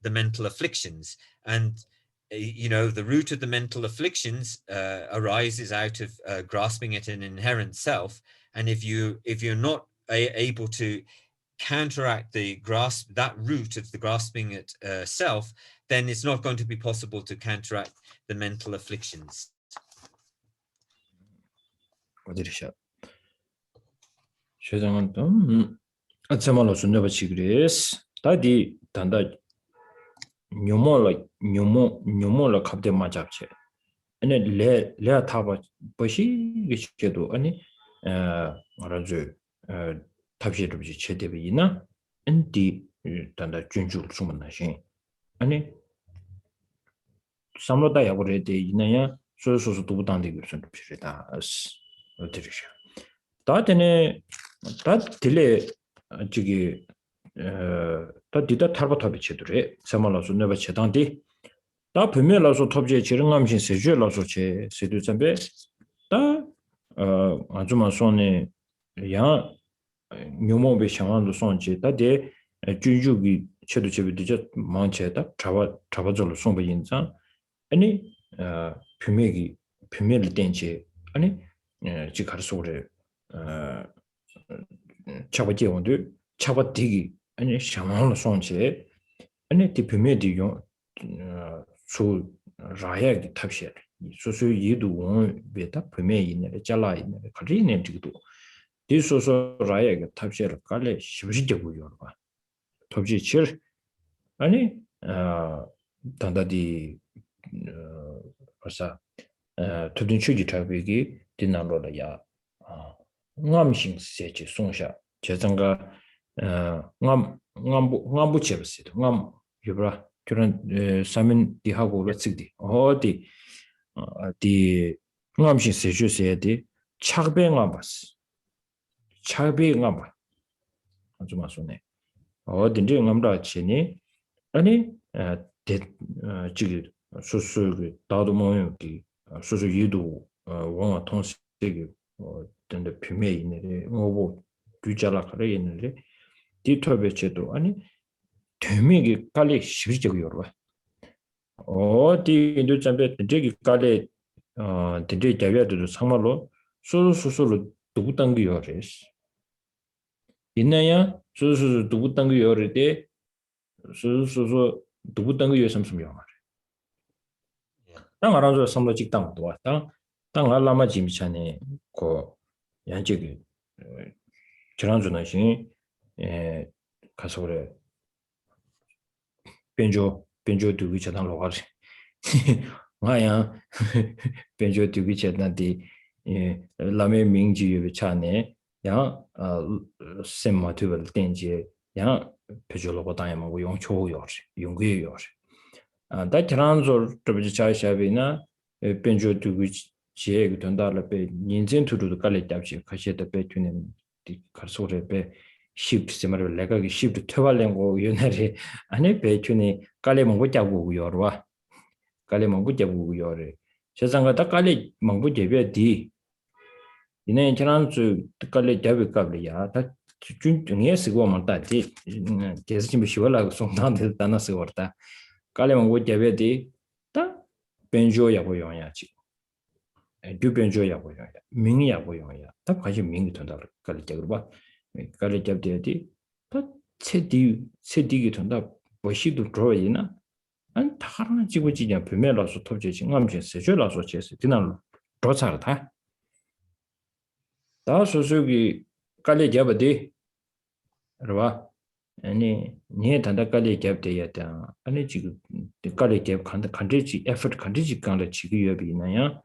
mental afflictions. And the root of the mental afflictions arises out of grasping at an inherent self. And if you're not able to counteract that root of the grasping at self, then it's not going to be possible to counteract the mental afflictions. 어디리샤. 세상은 좀 아침마로 순대바 치그레스. 다디 단다 뇨모라 갑데 맞잡체. 아니 레 타바 버시 기체도 아니 말아줘 탑시르비 체데비나 엔디 단다 준줄 숨나신. 아니 삼로다 야고레데 이나야 소소소 두부단데 그런 필요다. 어디리샤. 다데네 다 딜레 저기 다 디다 탈바탑이 체들에 사말라서 내가 체단디 다 분명라서 톱제 지릉감신 세주라서 제 세두점베 다 아주마 손에 야 묘모베 상황도 손제 다데 준주기 체도 제비도 만체다 잡아절로 손베 인자 아니 분명히 된지 아니 지가르소래 차바제원도 차바디기 아니 샤마로 손체 아니 디페메디요 수 라야기 탑셰 소소 이도 원 베타 페메이네 잘라이네 카리네 지도 디소소 라야기 탑셰를 깔레 시브지되고요 봐 톱지 칠 아니 단다디 벌써 tudun chuji tabigi dinalo la ya ngamsing sechi songsha jezanga ngambu chebsit ngam yubra 그런 사민 디하고 렛식디 어디 디 응암신 세주세디 착배가 봤어. 착배가 봐. 아주 맞소네. 어딘지 응암다 치니 아니 지금 수수 다도 모여기 수수 유도 원화 통식이 된데 표면에 있는데 뭐 규자라 그래 있는데 디터베체도 아니 되미기 깔리 시비적이 여러 어디 인도 잠배 되게 깔리 되게 대비도 상말로 수수수로 두고 당기 요레스 있나야 수수 두고 당기 요레데 수수수 두고 당기 요 삼삼 요 땅 알아서 삼로 직당도 왔다 땅 알라마 짐차네 고 양적이 지난주는 에 가서 그래 변조 두기 전에 로가지 와야 변조 두기 전에 예 라메 민지유 차네 야 셈마트벌 땡지 야 표절로고 다이면 용초요지 용괴요지 다 트란조 트비지 차샤비나 변조 두기 지에 된다를 배 인젠투도 깔려 잡지 가시다 배 tunen 디 가서래 배 shift 세마를 내가기 shift 퇴발랭고 요날이 아니 배춘이 깔려 먹고 잡고 요러와 깔려 먹고 잡고 요래 세상가 다 깔려 먹고 잡야디 이내 지난주 깔려 잡을 qab이야 다 중중에 쓰고 만다지 계속 좀 쉬어라고 송단들 단어서 왔다 깔려 먹고 잡야디 다 벤조야고 용야지 듀변조야고 용야 민이야고 용야 다 관심 민이 된다 깔려 잡을 봐 깔려 잡대야지 다 세디기 된다 뭐시도 들어이나 안 다른 지구지냐 변면라서 톱지지 암시 세줄라서 제스 디나로 도착다 다 소소기 깔려 잡아디 알아 아니 니 단다 깔려 잡대야다 아니 지금 깔려 잡 간지 에포트 간지 간다 지구 여비나야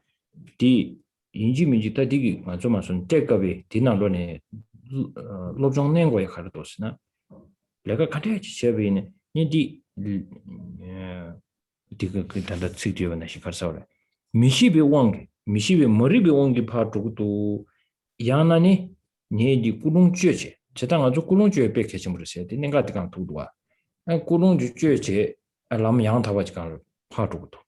디 인지민지 따디기 맞죠마선 때값이 디나로네 로종낸 거에 가르도스나 내가 가야지 제비네 니디 디가 그단다 츠디오나 시카서래 미시비 머리비 왕게 파도도 야나니 니디 꾸룽쥐제 제당 아주 꾸룽쥐에 뺏겨지 모르세요 내가 디간 도도와 꾸룽쥐제 람양 타바지간 파도도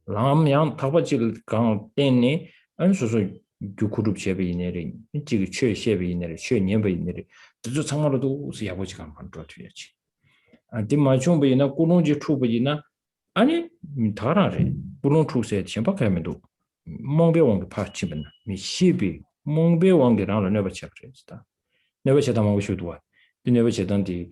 람양 타바지를 강 때니 안소소 규그룹 제비네리 지금 최셰비네리 최년비네리 저 상마로도 야보지간 만들어줘야지 디마촌비나 꾸룽쥐 투비나 아니 다라래 꾸룽투세 쳔박하면도 몽베왕게 파치면 미시비 몽베왕게랑 내가 챕터다 내가 제단하고 싶도와 내가 제단디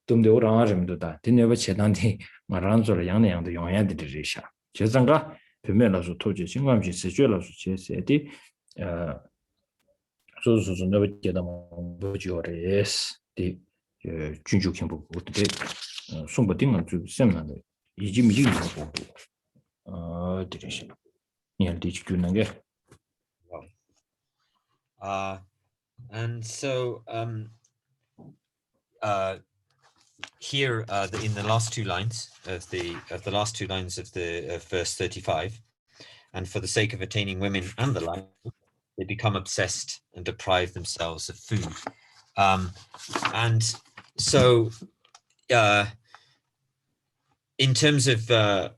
덤데 오랑아름도다 내가 제단디 마란조를 양내양도 용야들이리샤 제상가 변면라서 토지 신감시 세죄라서 제세디 소소소 내가 제단하고 보지오레스 디 준주킹부 어떻게 송버딩은 좀 셈나네 이지 미지는 거 드리시 니한테 주는 게 and so here in the last two lines of the verse 35, and for the sake of attaining women and the like, they become obsessed and deprive themselves of food. And so in terms of the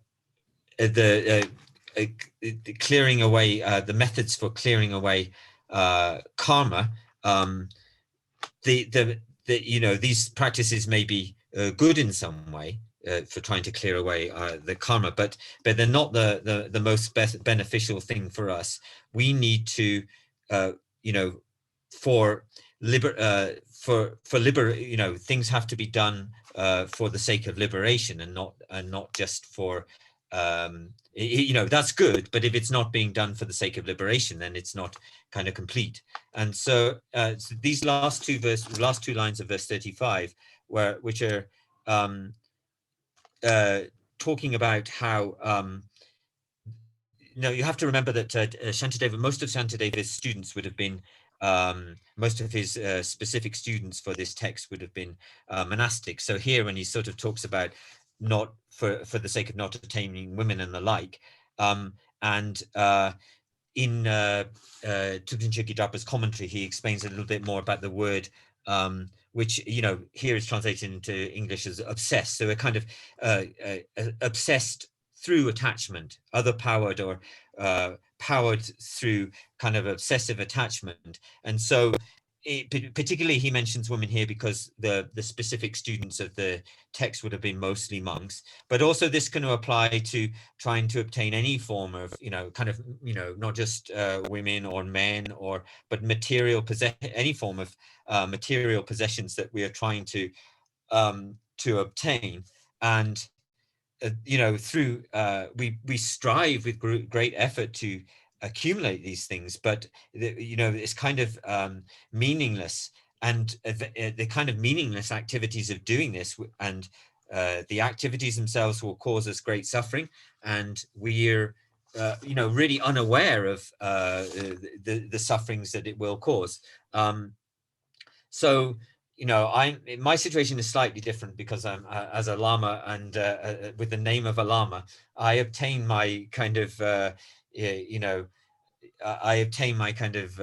clearing away, the methods for clearing away karma, these practices may be good in some way for trying to clear away the karma, but they're not the most beneficial thing for us. We need to, things have to be done for the sake of liberation and not just for that's good, but if it's not being done for the sake of liberation, then it's not kind of complete. And so, these last two lines of verse 35, which are talking about how you have to remember that Shantideva, most of Shantideva's students would have been most of his specific students for this text would have been monastic. So here, when he sort of talks about not for the sake of not attaining women and the like, And in Thupten Chökyi commentary, he explains a little bit more about the word, which, you know, here is translated into English as obsessed. So a kind of obsessed through attachment, other powered, or powered through kind of obsessive attachment. And so particularly he mentions women here because the specific students of the text would have been mostly monks, but also this can apply to trying to obtain any form of, you know, kind of, you know, not just women or men, or but material any form of material possessions that we are trying to obtain. And you know, through we strive with great effort to accumulate these things, but you know, it's kind of meaningless, and the kind of meaningless activities of doing this, and the activities themselves will cause us great suffering, and we're you know, really unaware of the sufferings that it will cause. So, you know, my situation is slightly different because I'm as a Lama, and with the name of a Lama, I obtain my kind of, you know, I obtain my kind of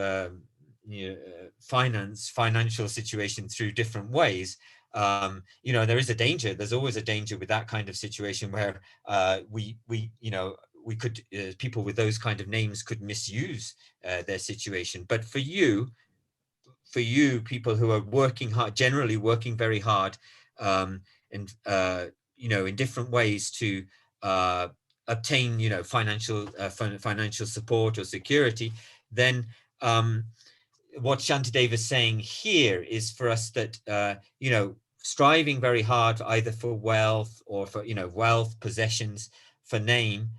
you know, financial situation through different ways. You know, there is a danger. There's always a danger with that kind of situation where we you know, we could people with those kind of names could misuse their situation. But for you, people who are working hard, generally working very hard, and you know, in different ways to obtain, you know, financial support or security, then what Shantideva is saying here is for us that you know, striving very hard either for wealth or for, you know, wealth, possessions, for name,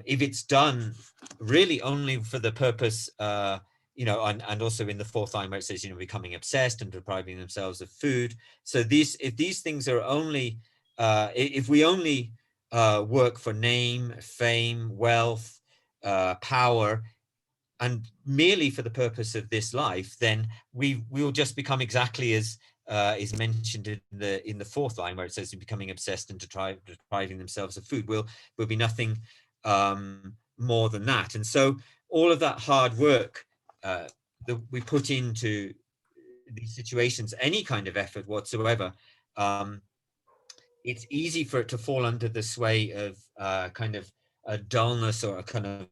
if it's done really only for the purpose you know, and also in the fourth line where it says, you know, becoming obsessed and depriving themselves of food. So if these things are only, if we only work for name, fame, wealth, power, and merely for the purpose of this life, then we will just become exactly as is mentioned in the fourth line where it says becoming obsessed and depriving themselves of food. Will be nothing more than that. And so all of that hard work that we put into these situations, any kind of effort whatsoever, it's easy for it to fall under the sway of kind of a dullness or a kind of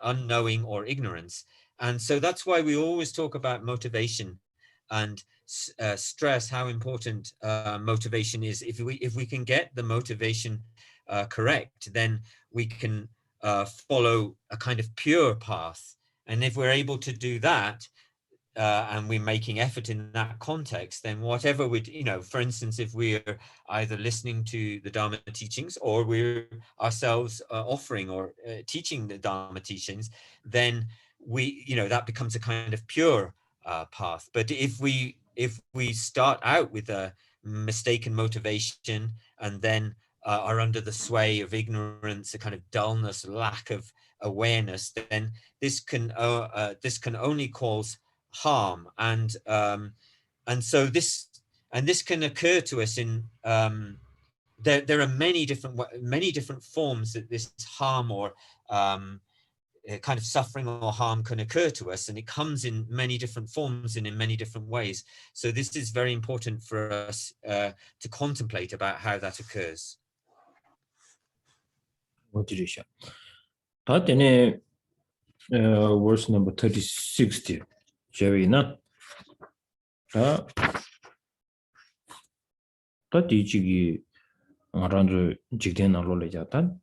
unknowing or ignorance. And so that's why we always talk about motivation and stress how important motivation is. If we can get the motivation correct, then we can follow a kind of pure path. And if we're able to do that, and we're making effort in that context, then whatever we, you know, for instance, if we're either listening to the Dharma teachings or we're ourselves offering or teaching the Dharma teachings, then we, you know, that becomes a kind of pure path. But if we start out with a mistaken motivation and then are under the sway of ignorance, a kind of dullness, lack of awareness, then this can only cause harm. And so this can occur to us in there are many different forms that this harm or kind of suffering or harm can occur to us, and it comes in many different forms and in many different ways. So this is very important for us to contemplate about how that occurs. Verse number 36, Javina. Tatiji Ranzo Jigdena Lolejatan.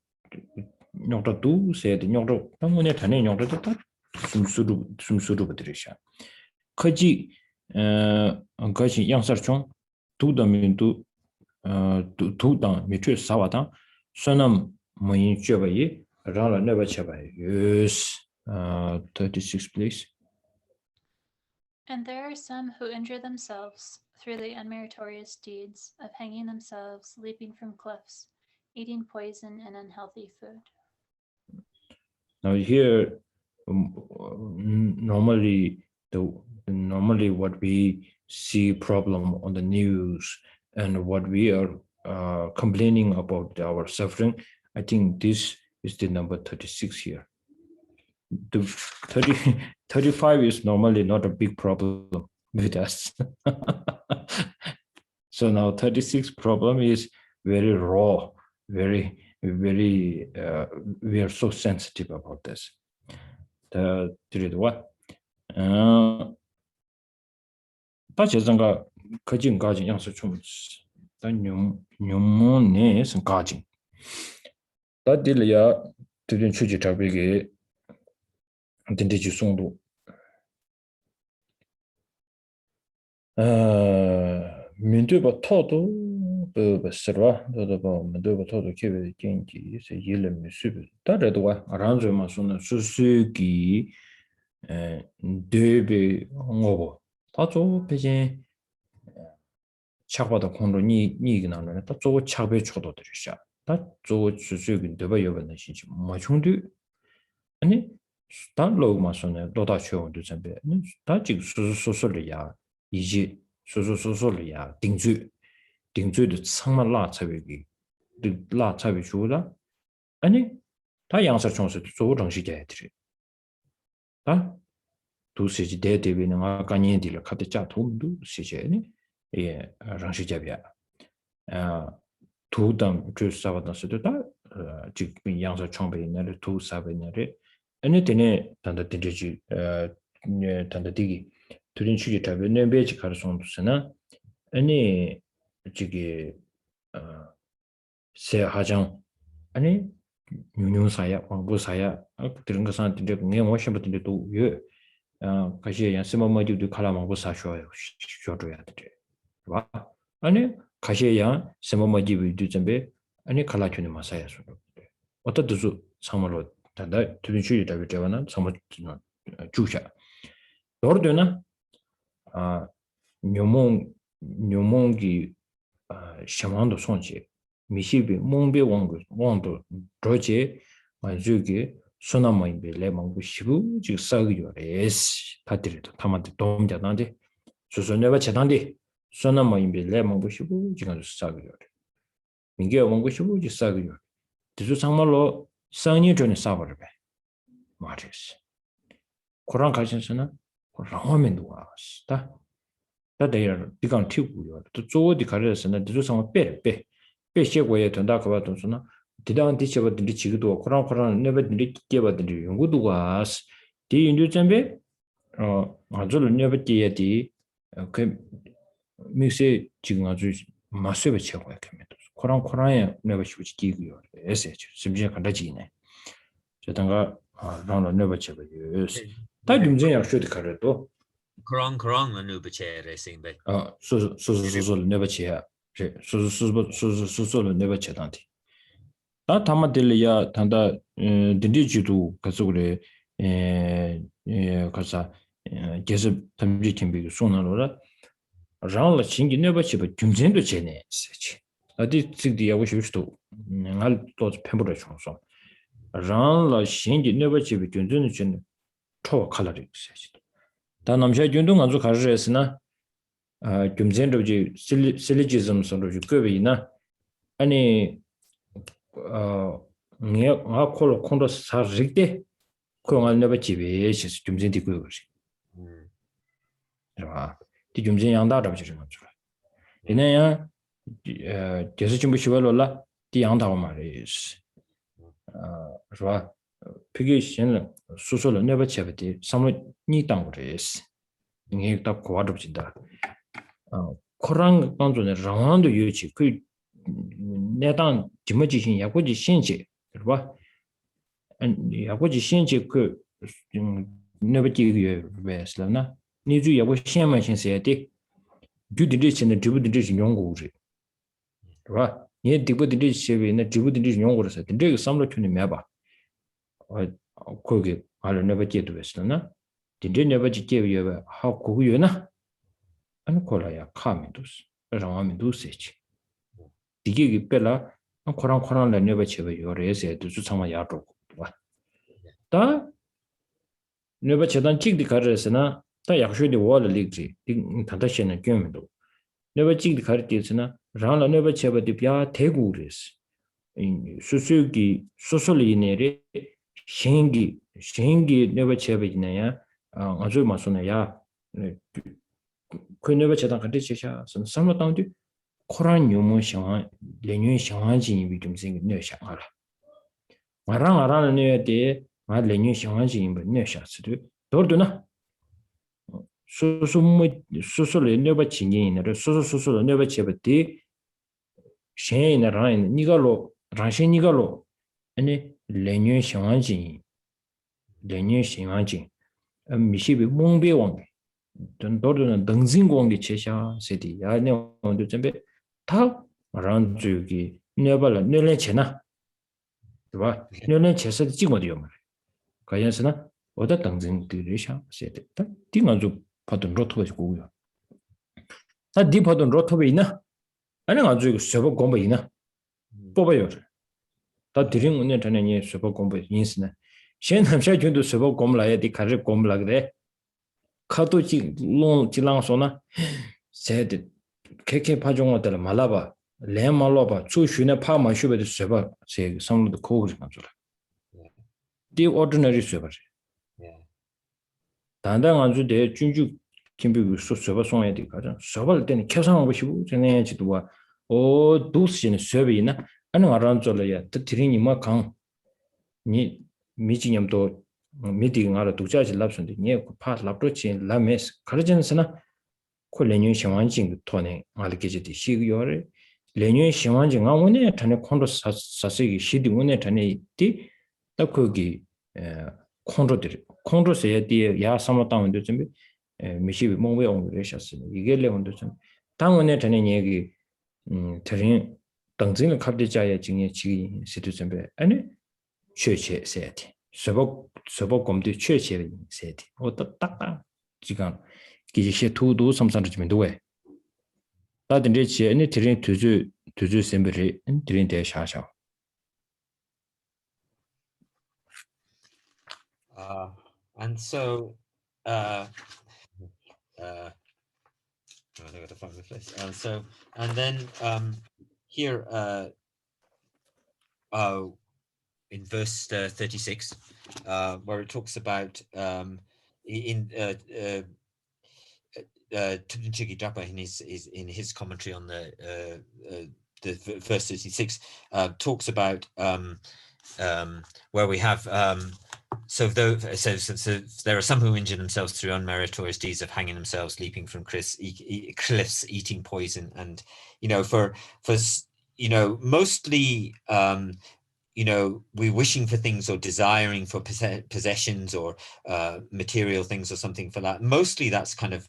Nyota do said Nyota Pamone Tane Nyota Sumsuru Patricia. Kaji Gashi Yansarchon, to the Mintu to down Mitu Sawatan, Sonam Moyin Chavaye, Rala never Chavaye. Yes, 36, please. And there are some who injure themselves through the unmeritorious deeds of hanging themselves, leaping from cliffs, eating poison and unhealthy food. Now here, normally what we see problem on the news and what we are complaining about our suffering, I think this is the number 36 here. The 35 is normally not a big problem with us. So now 36 problem is very raw, very, we are so sensitive about this. The what? 다제장가 거진 가진 양수 좀 뇽뇽네 가진 다딜이야 드린 취지 잡이게 딘디지 송도 민두바 토도 버스라 도도 민두바 토도 케베 genji 세 일레미 수비 다래도와 아란조마 손은 수수기 데베 응어보 다조 배제 착바다 공로 니기 나는 다 저거 착배 쳐도 들으셔 다 저거 수수기 데바 여번에 신지 뭐 정도 아니 다 로마선에 도다 쳐도 전에 다 지금 수수수수리야 이제 수수수수리야 딩주의 상만 라차비기 라차비 주다 아니 다 양서 총수 조 정식에 들이 다 두세지 대대비는 아까니들을 카드 짜 돈도 시제네 예 정식잡이야 두담 주사바다서도 다 지금 양서 총배인을 두사배인을 아니 되네 단다들지 단다디기 드린 취지 잡에 내배지 가르송도스나 아니 저기 세 하장 아니 유뉴사야 왕부사야 그런 것은 근데 내 모션부터 또요 가시에 양스마마디도 칼라망부사 쇼줘야 돼. 봐. 아니 가시에 스마마디도 좀be 아니 칼라촌이 마사야 소. 어떻듯이 상말로 단다 드린 취지 잡에 되거나 상말 주샤. 너르되나 뇽몽기 샤만도 손지 미시비 몽베 왕도 로제 만주기 소나마인베 레망부 시부 지 사기요레스 다들도 타만데 도움자단데 소소네바 차단데 소나마인베 레망부 시부 지가 사기요레 민게 왕부 시부 지 사기요 디주 상말로 상니 전에 사버베 말이스 코란 가신서나 라면도 왔다 다들 이건 튀고요 또 조디 가려서는 디주 상마 빼 시고에 된다 그거도서나 디단 디체버들이 지기도 코란 네버들이 깨버들이 연구도 와스 디 인도 점베 아주 네버디에디 그 미세 지금 아주 마스베 채고야 됩니다 코란에 네버시부지 기고요 에세지 심지어 간다지네 저던가 라는 네버 채고요 다 문제야 쇼디 가려도 그런 누브체레 생베 소소소소 네버치야 소소소소 네버체단티 다 담아들이야 단다 딘디지도 가서 그래 가서 계속 담지 팀비 손으로라 라라 신기 네버치바 중진도 제네 세치 어디 찍디 하고 싶어도 날또 펜브를 줘서 라라 신기 네버치비 중진도 제네 초 칼라리 세치 다 남자 jundu ngazu 가르res나 금전도지 실리지즘 선로지 거비나 아니 nga 콜로 콘도 사르릭데 코가 내가 집에 있어 금전디 거지 봐. 디 금전 양다라고 지금 줄. 얘네야 계속 좀 쉬어올라 디 양다고 말이지. 봐. 그게 신은 수소를 내가 잡지 삼로 니 땅으로스 이게 딱 고아롭진다 코랑 간존에 라운드 유치 그 내단 지머지신 야고지 신지 봐 야고지 신지 그 내버지게 왜슬나 니주 야고 신만 신세야데 주디리치는 주부디리치 용고지 봐 얘 디부디리치에 주부디리치 용고로서 근데 삼로 촌이 매봐 거기 알을 never get to 했으나 didn't never give you how could you na 안 콜라야 카멘도스 라마멘도스치 디게 벨라 코랑 never chever 요레세 두수 참아 야도 다 never chedan 찍디 가르스나 다 약속이 월 리그지 단다시는 겸도 never 찍디 가르티스나 라라 never chever 디야 대구레스 수수기 소솔이네리 신기 네버 체베지나야 아주 마소나야 그 네버 체당 같이 제샤 선상마당디 코란 요모 샹 레뉴 샹한지 비좀 생겨 샹하라 마랑 알아는 네데 마 레뉴 샹한지 네 샤스도 도르도나 수수를 네버 진행이네 수수를 네버 체베디 셴이나 라인 니가로 라신 니가로 아니 레뉴 샹한지 미시비 몽베왕 돈도르는 등진공기 체샤 세디 야네 온도 점베 다 말한 주기 네발라 네레 체나 봐 네레 체서 찍어도요 말 가연스나 어디 등진들이샤 세디 다 띵아주 받은 로토가 고요 다 디받은 로토가 있나 아니 아주 서버 공부 있나 뽑아요 다 드림 운에 전에 서버 공부 인스나 현함샤 준도 서버 공부라야 디 가르 공부라 그래 카도지 롱 지랑소나 세드 케케 파종어들 말아봐 레말로바 추슈네 파마슈베드 쇠바 세 상무도 코그리 간줄 디 오르디너리 쇠바 단단 안주데 준주 김비구 쇠바 송에디 가자 쇠발 때는 계산하고 싶고 전에 지도와 오 두스진 쇠비나 아니 알아줄래야 드트리니 마강니 미지념도 미팅 알아 두자지 랍선데 니 파 랍도치 라메스 가르전스나 코 레뉴 시완징 토네 알게지디 시기요레 레뉴 시완징 아무네 타네 콘도 사세기 시디 오네 타네 티 딱거기 콘도들 콘도세야 디 야사모타운데 좀 미시비 몽웨 옹레샤스 이게 레온도 좀 당원에 타네 얘기 드린 당진을 갑디자야 징에 지기 시도 좀베 아니 최체 세티 서복 검도 최체 세티 어떤 딱딱 지금 기시에 투도 삼산을 주면 도에 다들 이제 아니 드린 두주 셈베리 드린 대 샤샤 And so I got to find the place. And then here in verse 36, where it talks about in Tupinchigi Drapa in his commentary on the verse 36 talks about where we have so there are some who injure themselves through unmeritorious deeds of hanging themselves, leaping from cliffs, eating poison, and for mostly we're wishing for things or desiring for possessions or material things or something for that. Mostly that's kind of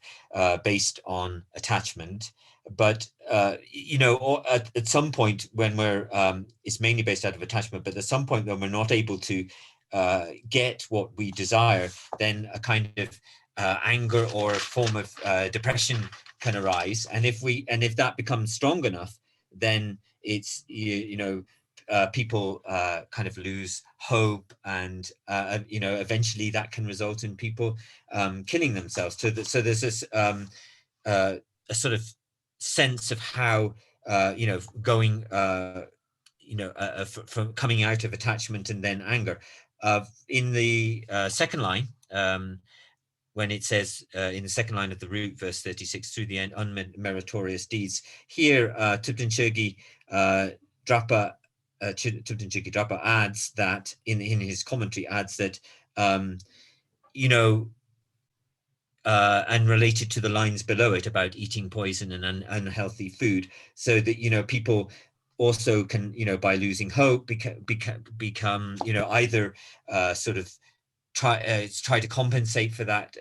based on attachment, but or at some point when we're it's mainly based out of attachment, but at some point when we're not able to get what we desire, then a kind of anger or a form of depression can arise, and if that becomes strong enough, then it's people kind of lose hope, and eventually that can result in people killing themselves. So there's this a sort of sense of how going from coming out of attachment and then anger. In the second line, when it says in the second line of the root, verse 36, through the end, unmeritorious deeds. Here, Tupten Chögyal Drapa adds that in his commentary adds that and related to the lines below it about eating poison and unhealthy food, so that people also can by losing hope become either sort of try to compensate for that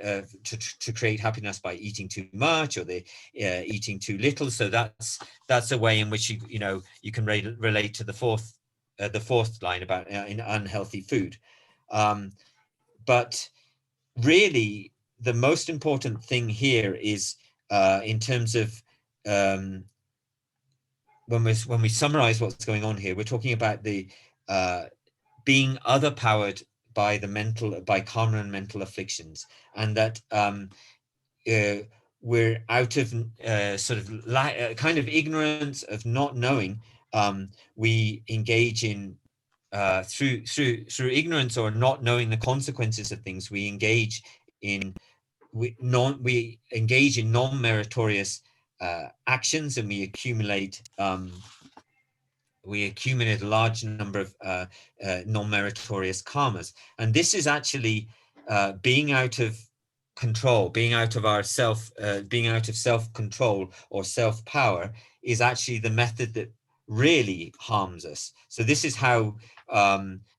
to create happiness by eating too much, or they eating too little. So that's a way in which you can relate to the fourth line about in unhealthy food. But really the most important thing here is in terms of when we summarize what's going on here, we're talking about the being other-powered by karma and mental afflictions, and that we're out of sort of kind of ignorance of not knowing we engage in through ignorance or not knowing the consequences of things, we engage in non-meritorious actions, and we accumulate a large number of non-meritorious karmas. And this is actually being out of control, being out of self-control or self-power is actually the method that really harms us. So this is how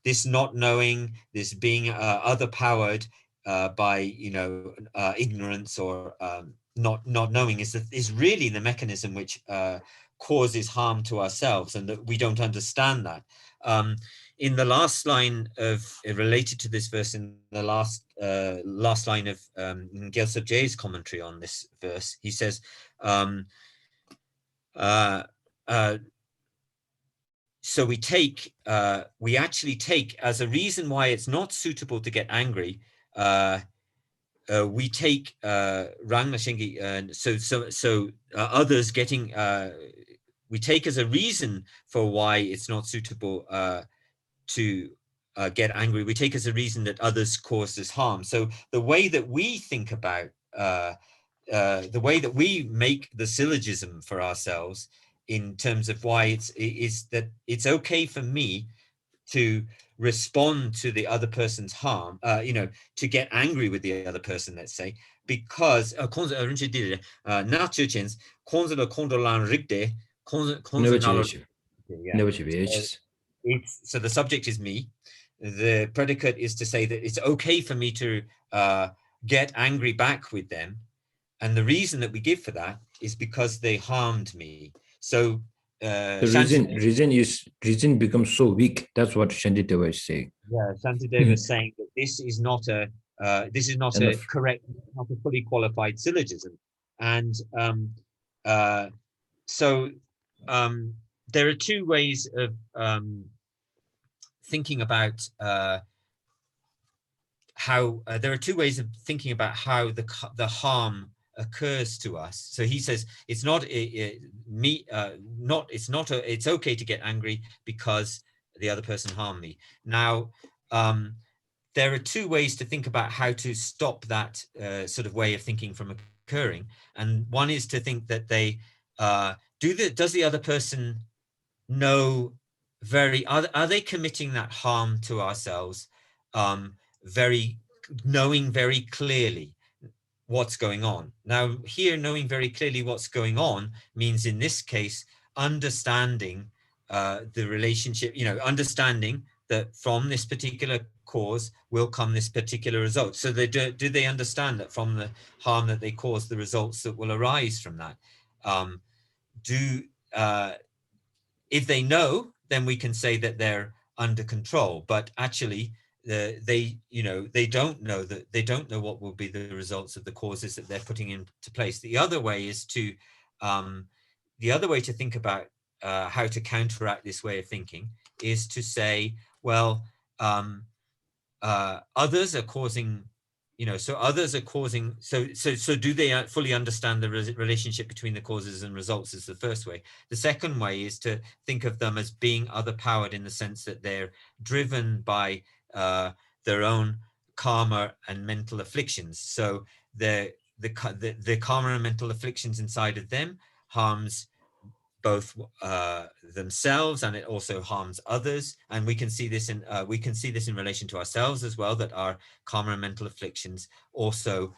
this not knowing, this being other-powered by ignorance or not knowing is really the mechanism which causes harm to ourselves, and that we don't understand that. In the last line of related to this verse, in the last line of Gyaltsab Je's commentary on this verse, he says, so we actually take as a reason why it's not suitable to get angry. We take others getting. We take as a reason for why it's not suitable to get angry. We take as a reason that others cause us harm. So the way that we think about, the way that we make the syllogism for ourselves in terms of why is that it's okay for me to respond to the other person's harm, to get angry with the other person, let's say, because so the subject is me. The predicate is to say that it's okay for me to get angry back with them. And the reason that we give for that is because they harmed me. So the reason becomes so weak. That's what Shantideva is saying. Yeah, Shantideva is saying that this is not a correct, not a fully qualified syllogism. And so there are two ways of thinking about how the harm occurs to us. So he says it's okay to get angry because the other person harmed me. Now there are two ways to think about how to stop that sort of way of thinking from occurring. And one is to think that they does the other person know are they committing that harm to ourselves knowing very clearly what's going on. Now here, knowing very clearly what's going on means in this case understanding the relationship, understanding that from this particular cause will come this particular result. So they do they understand that from the harm that they cause, the results that will arise from that? If they know, then we can say that they're under control, but actually they don't know that, they don't know what will be the results of the causes that they're putting into place. The other way is to think about how to counteract this way of thinking is to say, well, others are causing, so do they fully understand the relationship between the causes and results is the first way. The second way is to think of them as being other-powered in the sense that they're driven by their own karma and mental afflictions. So the karma and mental afflictions inside of them harms both themselves, and it also harms others. And we can see this in relation to ourselves as well, that our karma and mental afflictions also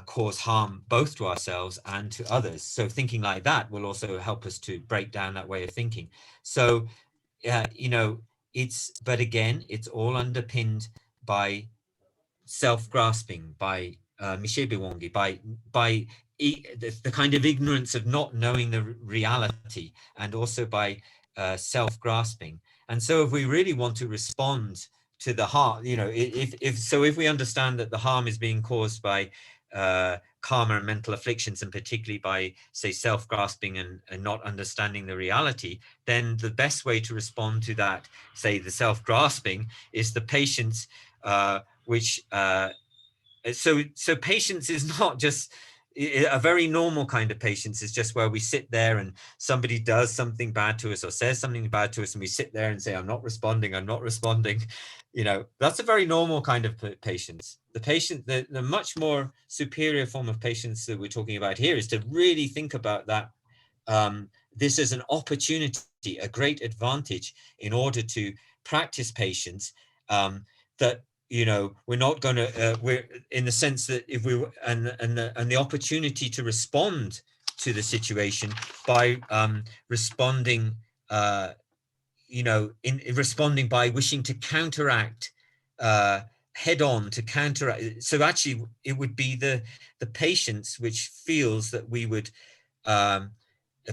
cause harm both to ourselves and to others. So thinking like that will also help us to break down that way of thinking. So but again, it's all underpinned by self-grasping, by Mishebewongi, by the kind of ignorance of not knowing the reality, and also by self-grasping. And so if we really want to respond to the harm, if we understand that the harm is being caused by karma and mental afflictions, and particularly by, say, self-grasping and not understanding the reality, then the best way to respond to that, say, the self-grasping, is the patience, so patience is not just a very normal kind of patience is just where we sit there and somebody does something bad to us or says something bad to us, and we sit there and say, I'm not responding. You know, that's a very normal kind of patience. The much more superior form of patience that we're talking about here is to really think about that. This is an opportunity, a great advantage in order to practice patience, that, you know, we're not going to, we're in the sense that if we, and the opportunity to respond to the situation by responding, you know, in responding by wishing to counteract, head on, to counteract. So actually it would be the patience which feels that we would, a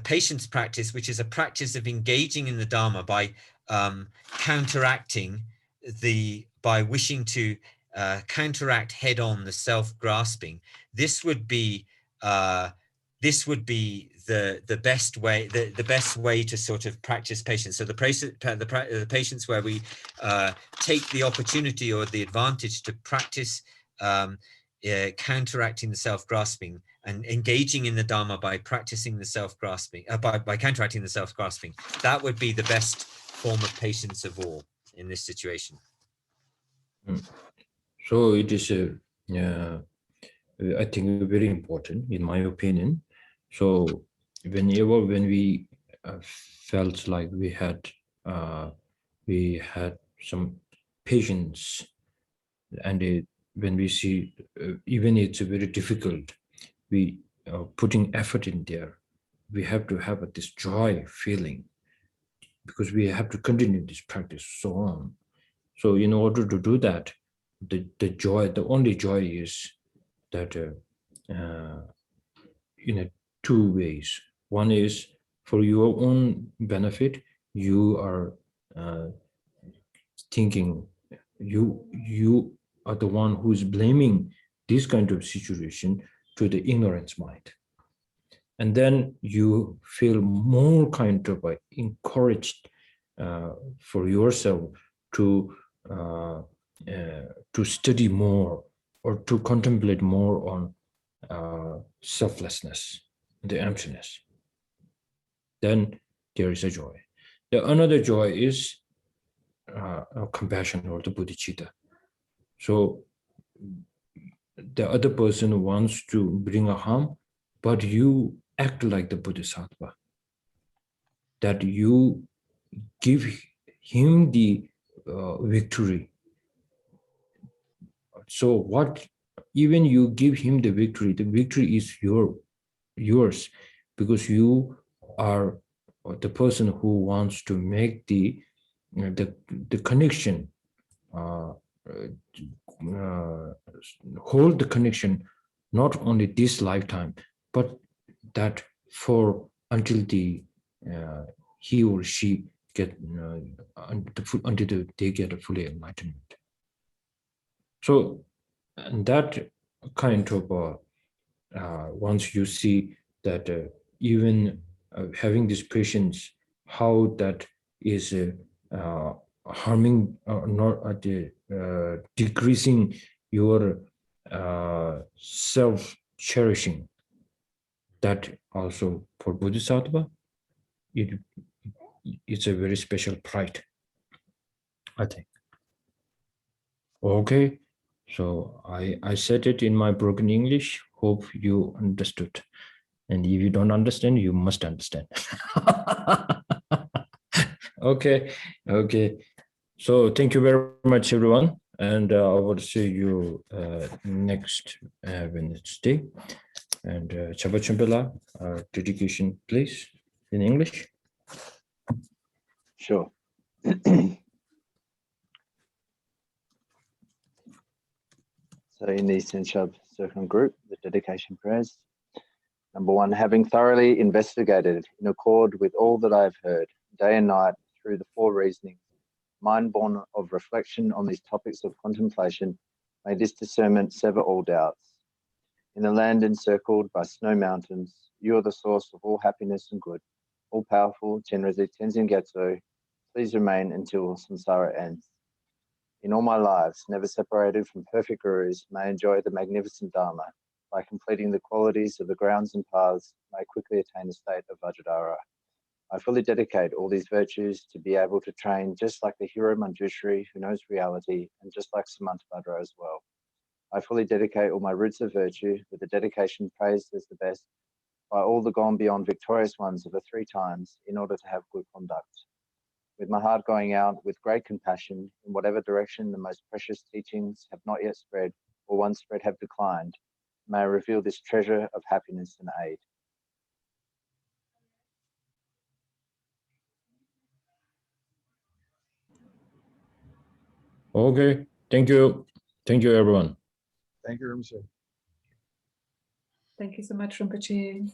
patience practice, which is a practice of engaging in the Dharma by counteracting by wishing to counteract head on the self-grasping. This would be the best way, the best way to sort of practice patience. So the patience where we take the opportunity or the advantage to practice counteracting the self-grasping and engaging in the Dharma by practicing the self-grasping, by counteracting the self-grasping. That would be the best form of patience of all in this situation. So it is, I think, very important, in my opinion. So whenever when we felt like we had some patience, and when we see even it's very difficult, we putting effort in there, we have to have this joy feeling, because we have to continue this practice so on. So in order to do that, the joy, the only joy is that in two ways. One is for your own benefit. You are thinking you are the one who is blaming this kind of situation to the ignorance mind, and then you feel more kind of encouraged for yourself to study more or to contemplate more on selflessness, the emptiness. Then there is a joy. The another joy is compassion, or the bodhicitta. So the other person wants to bring a harm, but you act like the Bodhisattva, that you give him the victory. So what, even you give him the victory is yours, because you are the person who wants to make the connection, hold the connection, not only this lifetime, but that for until he or she get until they get a fully enlightenment. So, and that kind of once you see that even having this patience, how that is harming, not decreasing your self-cherishing, that also for Bodhisattva, it's a very special pride, I think. Okay, so I said it in my broken English. Hope you understood. And if you don't understand, you must understand. Okay. So thank you very much, everyone. And I will see you next Wednesday. And Chaba Champela, dedication, please, in English. Sure. So in the Senshab Serkong group, the dedication prayers. Number one, having thoroughly investigated in accord with all that I have heard, day and night, through the four reasonings, mind born of reflection on these topics of contemplation, may this discernment sever all doubts. In the land encircled by snow mountains, you are the source of all happiness and good, all powerful, Tenrezi Tenzin Gyatso, please remain until samsara ends. In all my lives, never separated from perfect gurus, may I enjoy the magnificent Dharma. by completing the qualities of the grounds and paths, may quickly attain the state of Vajradhara. I fully dedicate all these virtues to be able to train just like the hero Manjushri who knows reality, and just like Samantabhadra as well. I fully dedicate all my roots of virtue with the dedication praised as the best by all the gone beyond victorious ones of the 3 times in order to have good conduct. With my heart going out with great compassion in whatever direction the most precious teachings have not yet spread or once spread have declined, may I reveal this treasure of happiness and aid. Okay, thank you. Thank you, everyone. Thank you, Rinpoche. Thank you so much, Rinpoche.